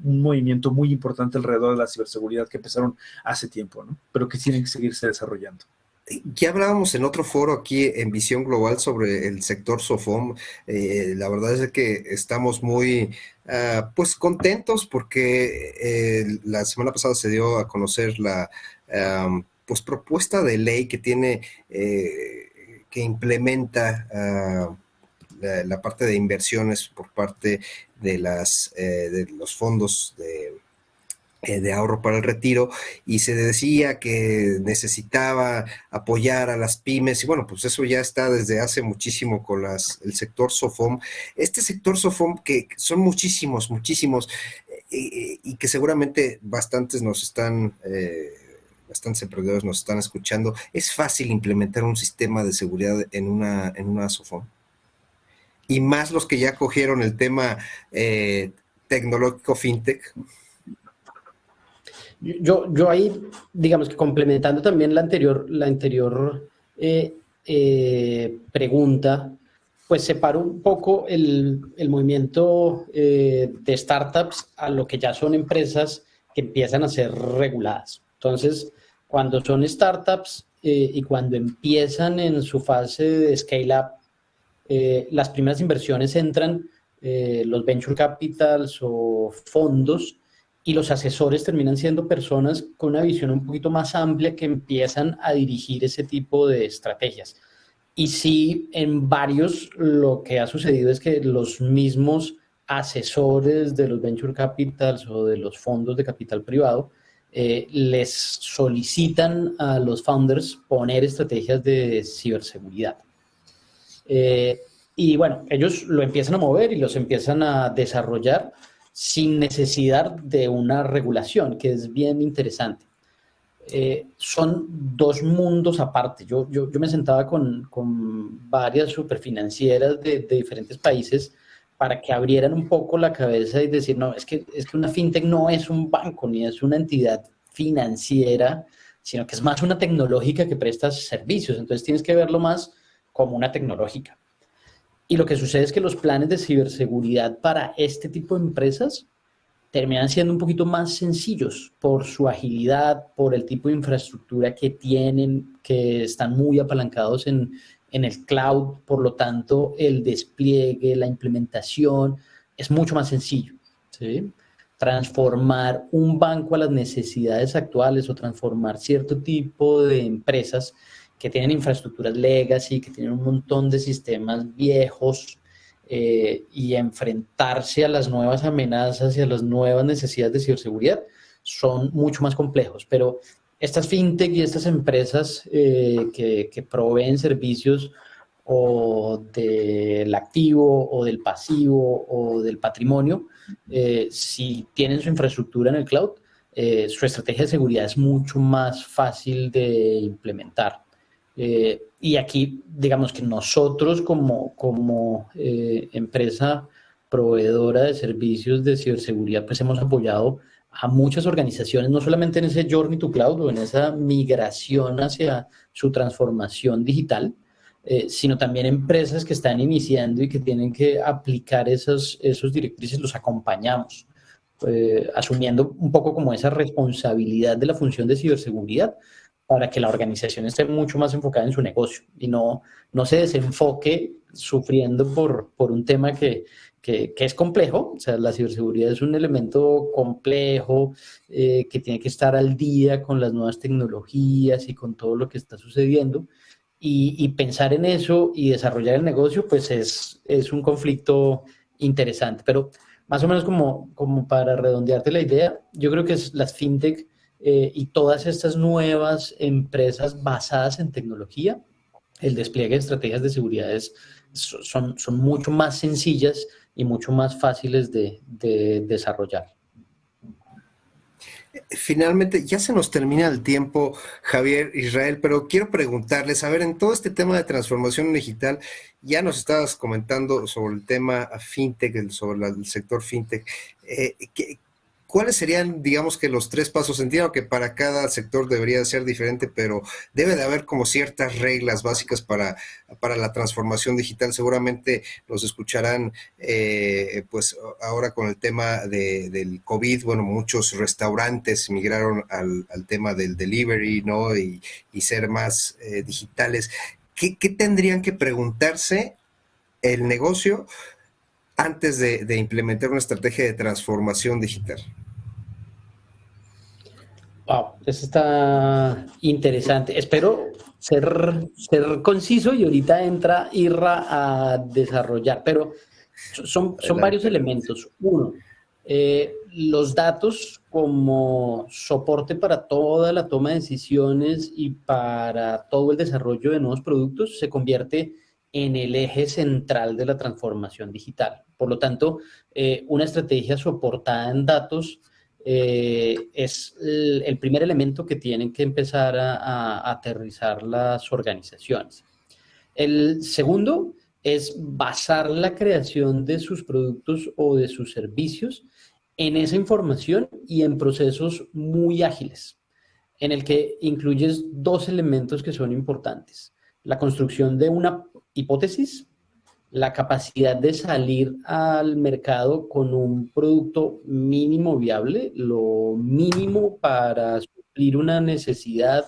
movimiento muy importante alrededor de la ciberseguridad que empezaron hace tiempo, ¿no? Pero que tienen que seguirse desarrollando. Ya hablábamos en otro foro aquí en Visión Global sobre el sector SOFOM. La verdad es que estamos muy pues contentos porque la semana pasada se dio a conocer la pues propuesta de ley que tiene que implementa la parte de inversiones por parte de los fondos de ahorro para el retiro, y se decía que necesitaba apoyar a las pymes, y bueno, pues eso ya está desde hace muchísimo con el sector SOFOM. Este sector SOFOM, que son muchísimos, y que seguramente bastantes emprendedores nos están escuchando, ¿es fácil implementar un sistema de seguridad en una SOFOM? Y más los que ya cogieron el tema tecnológico fintech. Yo ahí, digamos que complementando también la anterior pregunta, pues separo un poco el movimiento de startups a lo que ya son empresas que empiezan a ser reguladas. Entonces, cuando son startups y cuando empiezan en su fase de scale-up, las primeras inversiones entran los venture capitals o fondos, y los asesores terminan siendo personas con una visión un poquito más amplia que empiezan a dirigir ese tipo de estrategias. Y sí, en varios lo que ha sucedido es que los mismos asesores de los venture capitals o de los fondos de capital privado les solicitan a los founders poner estrategias de ciberseguridad. Y bueno, ellos lo empiezan a mover y los empiezan a desarrollar sin necesidad de una regulación, que es bien interesante. Son dos mundos aparte. Yo me sentaba con varias superfinancieras de diferentes países para que abrieran un poco la cabeza y decir, no, es que una fintech no es un banco ni es una entidad financiera, sino que es más una tecnológica que presta servicios. Entonces tienes que verlo más como una tecnológica. Y lo que sucede es que los planes de ciberseguridad para este tipo de empresas terminan siendo un poquito más sencillos por su agilidad, por el tipo de infraestructura que tienen, que están muy apalancados en el cloud. Por lo tanto, el despliegue, la implementación es mucho más sencillo, ¿sí? Transformar un banco a las necesidades actuales o transformar cierto tipo de empresas que tienen infraestructuras legacy, que tienen un montón de sistemas viejos, y enfrentarse a las nuevas amenazas y a las nuevas necesidades de ciberseguridad son mucho más complejos. Pero estas fintech y estas empresas que proveen servicios o del activo o del pasivo o del patrimonio, si tienen su infraestructura en el cloud, su estrategia de seguridad es mucho más fácil de implementar. Y aquí, digamos que nosotros como empresa proveedora de servicios de ciberseguridad, pues hemos apoyado a muchas organizaciones, no solamente en ese journey to cloud o en esa migración hacia su transformación digital, sino también empresas que están iniciando y que tienen que aplicar esos directrices, los acompañamos, asumiendo un poco como esa responsabilidad de la función de ciberseguridad, para que la organización esté mucho más enfocada en su negocio y no se desenfoque sufriendo por un tema que es complejo. O sea, la ciberseguridad es un elemento complejo, que tiene que estar al día con las nuevas tecnologías y con todo lo que está sucediendo. Y pensar en eso y desarrollar el negocio, pues es un conflicto interesante. Pero más o menos como para redondearte la idea, yo creo que las fintech y todas estas nuevas empresas basadas en tecnología, el despliegue de estrategias de seguridad son mucho más sencillas y mucho más fáciles de desarrollar. Finalmente, ya se nos termina el tiempo, Javier, Israel, pero quiero preguntarles, a ver, en todo este tema de transformación digital, ya nos estabas comentando sobre el tema fintech, sobre el sector fintech. ¿Cuáles serían, digamos, que los 3 pasos? Entiendo que para cada sector debería ser diferente, pero debe de haber como ciertas reglas básicas para la transformación digital. Seguramente los escucharán, pues ahora con el tema del COVID, bueno, muchos restaurantes migraron al tema del delivery, ¿no? Y ser más digitales. ¿Qué tendrían que preguntarse el negocio antes de implementar una estrategia de transformación digital? Wow, eso está interesante. Espero ser conciso y ahorita entra Irra a desarrollar, pero son varios elementos. Uno, los datos como soporte para toda la toma de decisiones y para todo el desarrollo de nuevos productos se convierte en el eje central de la transformación digital. Por lo tanto, una estrategia soportada en datos es el primer elemento que tienen que empezar a aterrizar las organizaciones. El segundo es basar la creación de sus productos o de sus servicios en esa información y en procesos muy ágiles, en el que incluyes 2 elementos que son importantes: la construcción de una hipótesis la capacidad de salir al mercado con un producto mínimo viable, lo mínimo para suplir una necesidad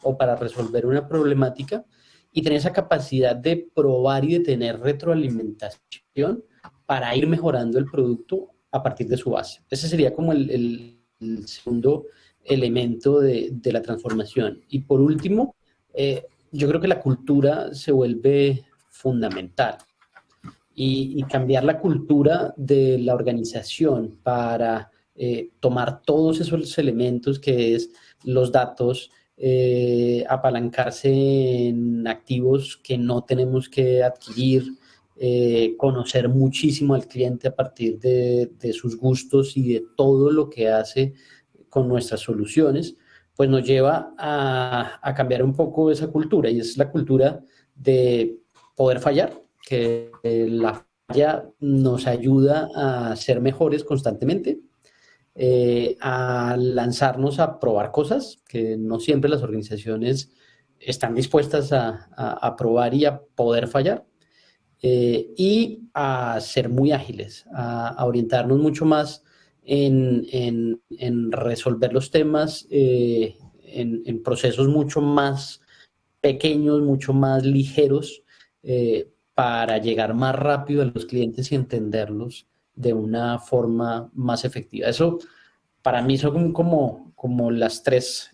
o para resolver una problemática, y tener esa capacidad de probar y de tener retroalimentación para ir mejorando el producto a partir de su base. Ese sería como el segundo elemento de la transformación. Y por último, yo creo que la cultura se vuelve fundamental. Y cambiar la cultura de la organización para tomar todos esos elementos que es los datos, apalancarse en activos que no tenemos que adquirir, conocer muchísimo al cliente a partir de sus gustos y de todo lo que hace con nuestras soluciones, pues nos lleva a cambiar un poco esa cultura, y es la cultura de poder fallar, que la falla nos ayuda a ser mejores constantemente, a lanzarnos a probar cosas que no siempre las organizaciones están dispuestas a probar y a poder fallar, y a ser muy ágiles, a orientarnos mucho más en resolver los temas en procesos mucho más pequeños, mucho más ligeros, para llegar más rápido a los clientes y entenderlos de una forma más efectiva. Eso para mí son como las tres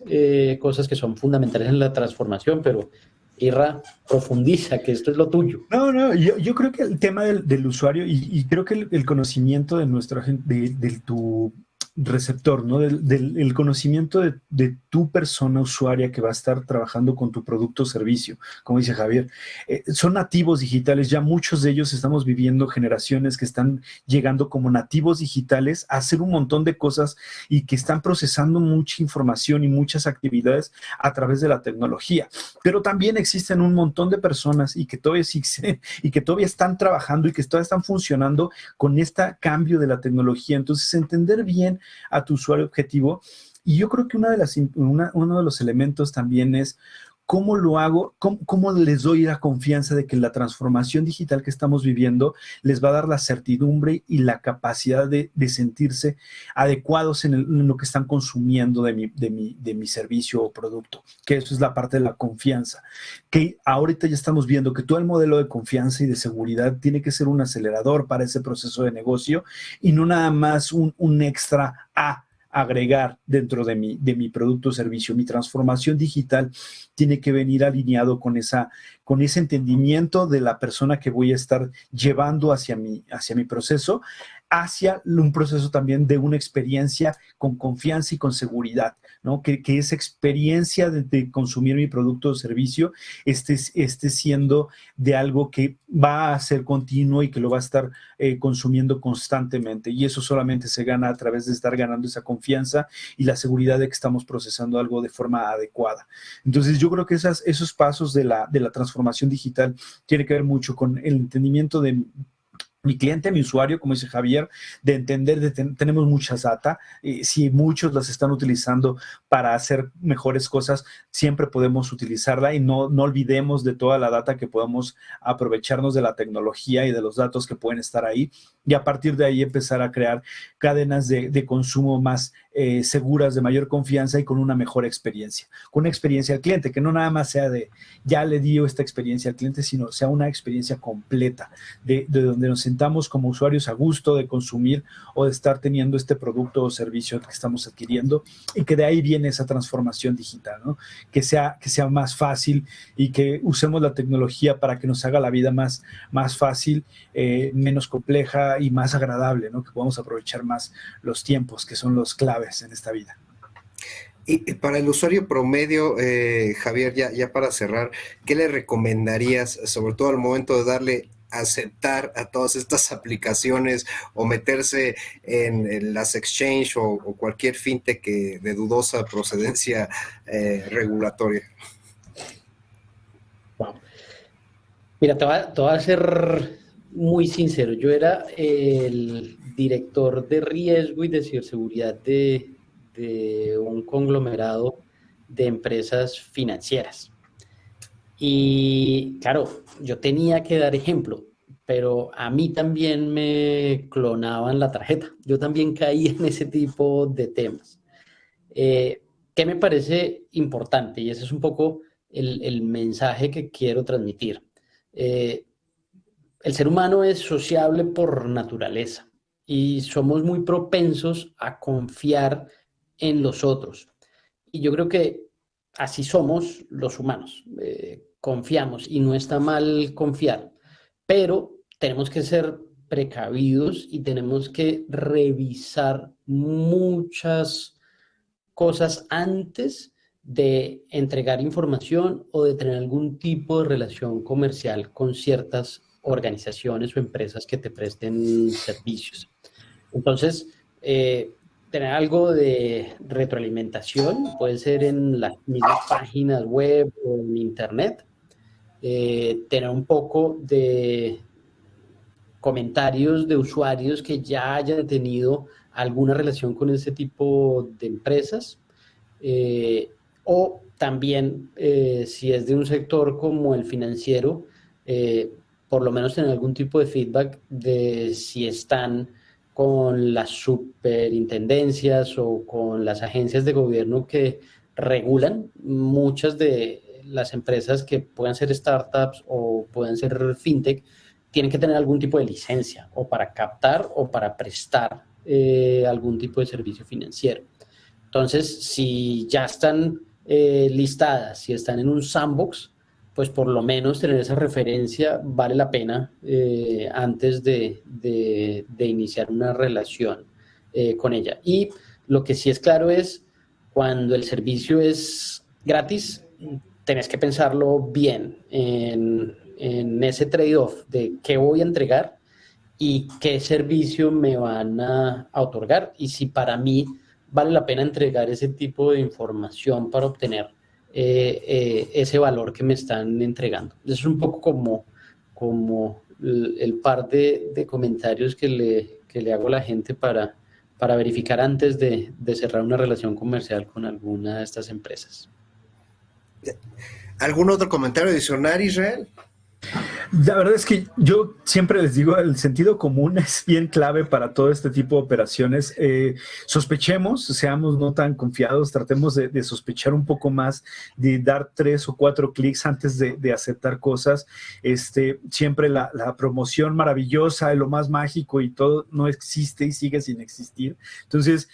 cosas que son fundamentales en la transformación, pero Irra, profundiza, que esto es lo tuyo. No, yo creo que el tema del usuario, y creo que el conocimiento de nuestra gente, de tu receptor, ¿no? El conocimiento de tu persona usuaria que va a estar trabajando con tu producto o servicio, como dice Javier. Son nativos digitales, ya muchos de ellos estamos viviendo generaciones que están llegando como nativos digitales a hacer un montón de cosas y que están procesando mucha información y muchas actividades a través de la tecnología. Pero también existen un montón de personas y que todavía están trabajando y que todavía están funcionando con este cambio de la tecnología. Entonces, entender bien a tu usuario objetivo. Y yo creo que uno de los elementos también es cómo lo hago, cómo les doy la confianza de que la transformación digital que estamos viviendo les va a dar la certidumbre y la capacidad de sentirse adecuados en lo que están consumiendo de mi servicio o producto, que eso es la parte de la confianza, que ahorita ya estamos viendo que todo el modelo de confianza y de seguridad tiene que ser un acelerador para ese proceso de negocio y no nada más un extra a agregar dentro de mi producto o servicio. Mi transformación digital tiene que venir alineado con ese entendimiento de la persona que voy a estar llevando hacia mi proceso, hacia un proceso también de una experiencia con confianza y con seguridad, ¿no? Que esa experiencia de consumir mi producto o servicio esté siendo de algo que va a ser continuo y que lo va a estar consumiendo constantemente. Y eso solamente se gana a través de estar ganando esa confianza y la seguridad de que estamos procesando algo de forma adecuada. Entonces, yo creo que esos pasos de la transformación digital tienen que ver mucho con el entendimiento de mi cliente, mi usuario, como dice Javier, de entender, tenemos muchas data, si muchos las están utilizando para hacer mejores cosas, siempre podemos utilizarla y no olvidemos de toda la data que podamos aprovecharnos de la tecnología y de los datos que pueden estar ahí y a partir de ahí empezar a crear cadenas de consumo más seguras, de mayor confianza y con una mejor experiencia, con una experiencia al cliente, que no nada más sea de ya le dio esta experiencia al cliente, sino sea una experiencia completa, de donde nos sentamos como usuarios a gusto de consumir o de estar teniendo este producto o servicio que estamos adquiriendo y que de ahí viene esa transformación digital, ¿no? Que sea más fácil y que usemos la tecnología para que nos haga la vida más fácil, menos compleja y más agradable, ¿no? Que podamos aprovechar más los tiempos que son los claves en esta vida. Y para el usuario promedio, Javier, ya para cerrar, ¿qué le recomendarías, sobre todo al momento de darle aceptar a todas estas aplicaciones o meterse en las exchange o cualquier fintech de dudosa procedencia regulatoria? Wow. Mira, te voy a ser muy sincero. Yo era el director de riesgo y de ciberseguridad de un conglomerado de empresas financieras. Y claro, yo tenía que dar ejemplo, pero a mí también me clonaban la tarjeta. Yo también caí en ese tipo de temas. ¿Qué me parece importante? Y ese es un poco el mensaje que quiero transmitir. El ser humano es sociable por naturaleza y somos muy propensos a confiar en los otros. Y yo creo que así somos los humanos. Confiamos y no está mal confiar, pero tenemos que ser precavidos y tenemos que revisar muchas cosas antes de entregar información o de tener algún tipo de relación comercial con ciertas organizaciones o empresas que te presten servicios. Entonces, tener algo de retroalimentación, puede ser en las mismas páginas web o en internet, tener un poco de comentarios de usuarios que ya hayan tenido alguna relación con ese tipo de empresas, o también si es de un sector como el financiero, por lo menos tener algún tipo de feedback de si están con las superintendencias o con las agencias de gobierno que regulan muchas de las empresas que puedan ser startups o pueden ser fintech, tienen que tener algún tipo de licencia o para captar o para prestar algún tipo de servicio financiero. Entonces, si ya están listadas, si están en un sandbox, pues por lo menos tener esa referencia vale la pena antes de iniciar una relación con ella. Y lo que sí es claro es, cuando el servicio es gratis, tenés que pensarlo bien en ese trade-off de qué voy a entregar y qué servicio me van a otorgar, y si para mí vale la pena entregar ese tipo de información para obtener ese valor que me están entregando. Eso es un poco como el par de comentarios que le hago a la gente para verificar antes de cerrar una relación comercial con alguna de estas empresas. ¿Algún otro comentario adicional, Israel? La verdad es que yo siempre les digo, el sentido común es bien clave para todo este tipo de operaciones. Sospechemos, seamos no tan confiados, tratemos de sospechar un poco más, de dar 3 o 4 clics antes de aceptar cosas. Siempre la promoción maravillosa, lo más mágico y todo no existe y sigue sin existir. Entonces,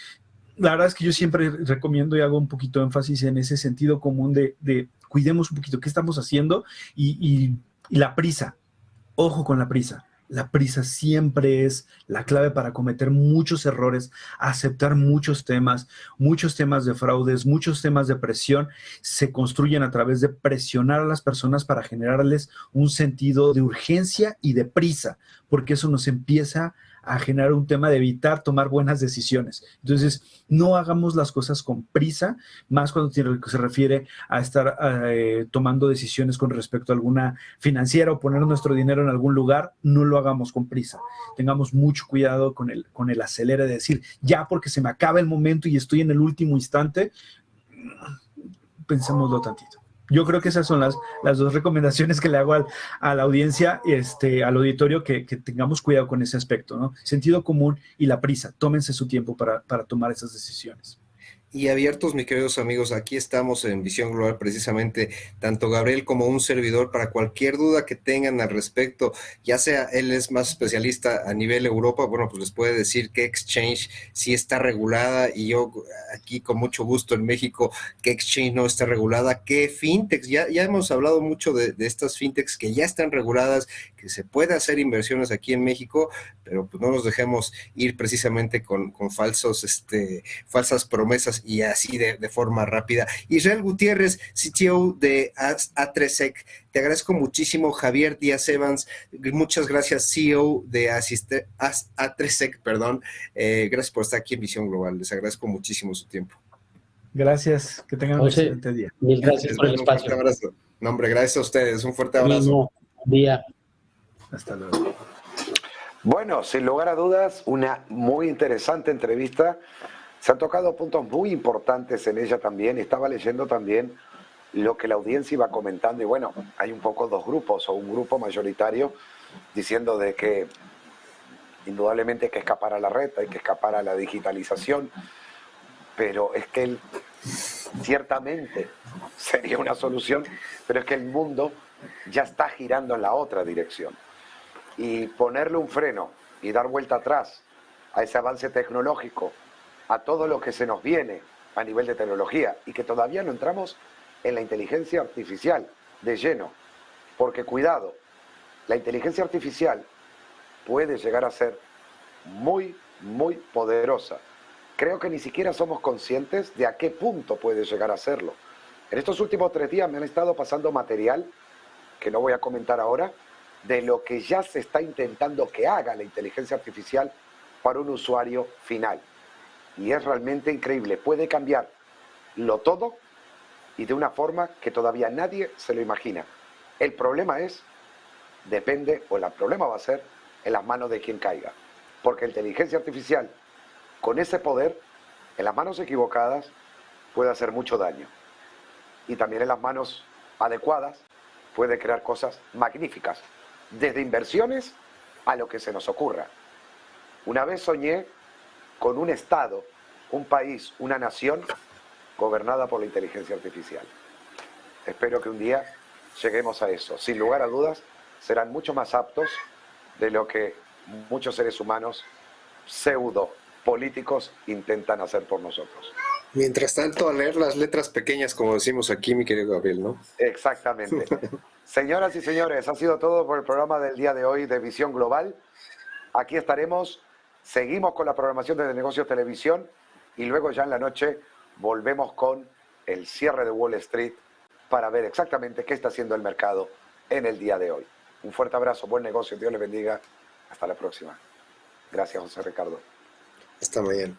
la verdad es que yo siempre recomiendo y hago un poquito de énfasis en ese sentido común de cuidemos un poquito qué estamos haciendo y la prisa. Ojo con la prisa. La prisa siempre es la clave para cometer muchos errores, aceptar muchos temas de fraudes, muchos temas de presión. Se construyen a través de presionar a las personas para generarles un sentido de urgencia y de prisa, porque eso nos empieza a generar un tema de evitar tomar buenas decisiones. Entonces, no hagamos las cosas con prisa, más cuando se refiere a estar tomando decisiones con respecto a alguna financiera o poner nuestro dinero en algún lugar. No lo hagamos con prisa. Tengamos mucho cuidado con el acelere de decir, ya porque se me acaba el momento y estoy en el último instante, pensémoslo tantito. Yo creo que esas son las 2 recomendaciones que le hago a la audiencia, al auditorio, que tengamos cuidado con ese aspecto, ¿no? Sentido común y la prisa. Tómense su tiempo para tomar esas decisiones. Y abiertos, mis queridos amigos, aquí estamos en Visión Global, precisamente, tanto Gabriel como un servidor, para cualquier duda que tengan al respecto, ya sea él es más especialista a nivel Europa, bueno, pues les puede decir qué exchange sí está regulada, y yo aquí con mucho gusto en México, qué exchange no está regulada, qué fintechs, ya hemos hablado mucho de estas fintechs que ya están reguladas, que se puede hacer inversiones aquí en México, pero pues no nos dejemos ir precisamente con falsas promesas y así de forma rápida. Israel Gutiérrez, CTO de A3Sec, te agradezco muchísimo. Javier Díaz Evans, muchas gracias, CEO de A3Sec, gracias por estar aquí en Visión Global, les agradezco muchísimo su tiempo. Gracias, que tengan un excelente día. Mil gracias por el espacio. Un fuerte abrazo. No, hombre, gracias a ustedes, un fuerte abrazo. Buen día. Hasta luego. Bueno, sin lugar a dudas, una muy interesante entrevista. Se han tocado puntos muy importantes en ella también. Estaba leyendo también lo que la audiencia iba comentando. Y bueno, hay un poco 2 grupos, o un grupo mayoritario diciendo de que indudablemente hay que escapar a la red, hay que escapar a la digitalización, pero es que ciertamente sería una solución, pero es que el mundo ya está girando en la otra dirección. Y ponerle un freno y dar vuelta atrás a ese avance tecnológico, a todo lo que se nos viene a nivel de tecnología, y que todavía no entramos en la inteligencia artificial de lleno, porque cuidado, la inteligencia artificial puede llegar a ser muy, muy poderosa. Creo que ni siquiera somos conscientes de a qué punto puede llegar a serlo. En estos últimos 3 días me han estado pasando material, que no voy a comentar ahora, de lo que ya se está intentando que haga la inteligencia artificial para un usuario final. Y es realmente increíble. Puede cambiarlo todo y de una forma que todavía nadie se lo imagina. El problema es, el problema va a ser en las manos de quien caiga. Porque la inteligencia artificial, con ese poder, en las manos equivocadas, puede hacer mucho daño. Y también en las manos adecuadas puede crear cosas magníficas, desde inversiones a lo que se nos ocurra. Una vez soñé con un Estado, un país, una nación gobernada por la inteligencia artificial. Espero que un día lleguemos a eso. Sin lugar a dudas, serán mucho más aptos de lo que muchos seres humanos pseudo políticos intentan hacer por nosotros. Mientras tanto, a leer las letras pequeñas, como decimos aquí, mi querido Gabriel, ¿no? Exactamente. Señoras y señores, ha sido todo por el programa del día de hoy de Visión Global. Aquí estaremos, seguimos con la programación de Negocios Televisión y luego ya en la noche volvemos con el cierre de Wall Street para ver exactamente qué está haciendo el mercado en el día de hoy. Un fuerte abrazo, buen negocio, Dios les bendiga. Hasta la próxima. Gracias, José Ricardo. Hasta mañana.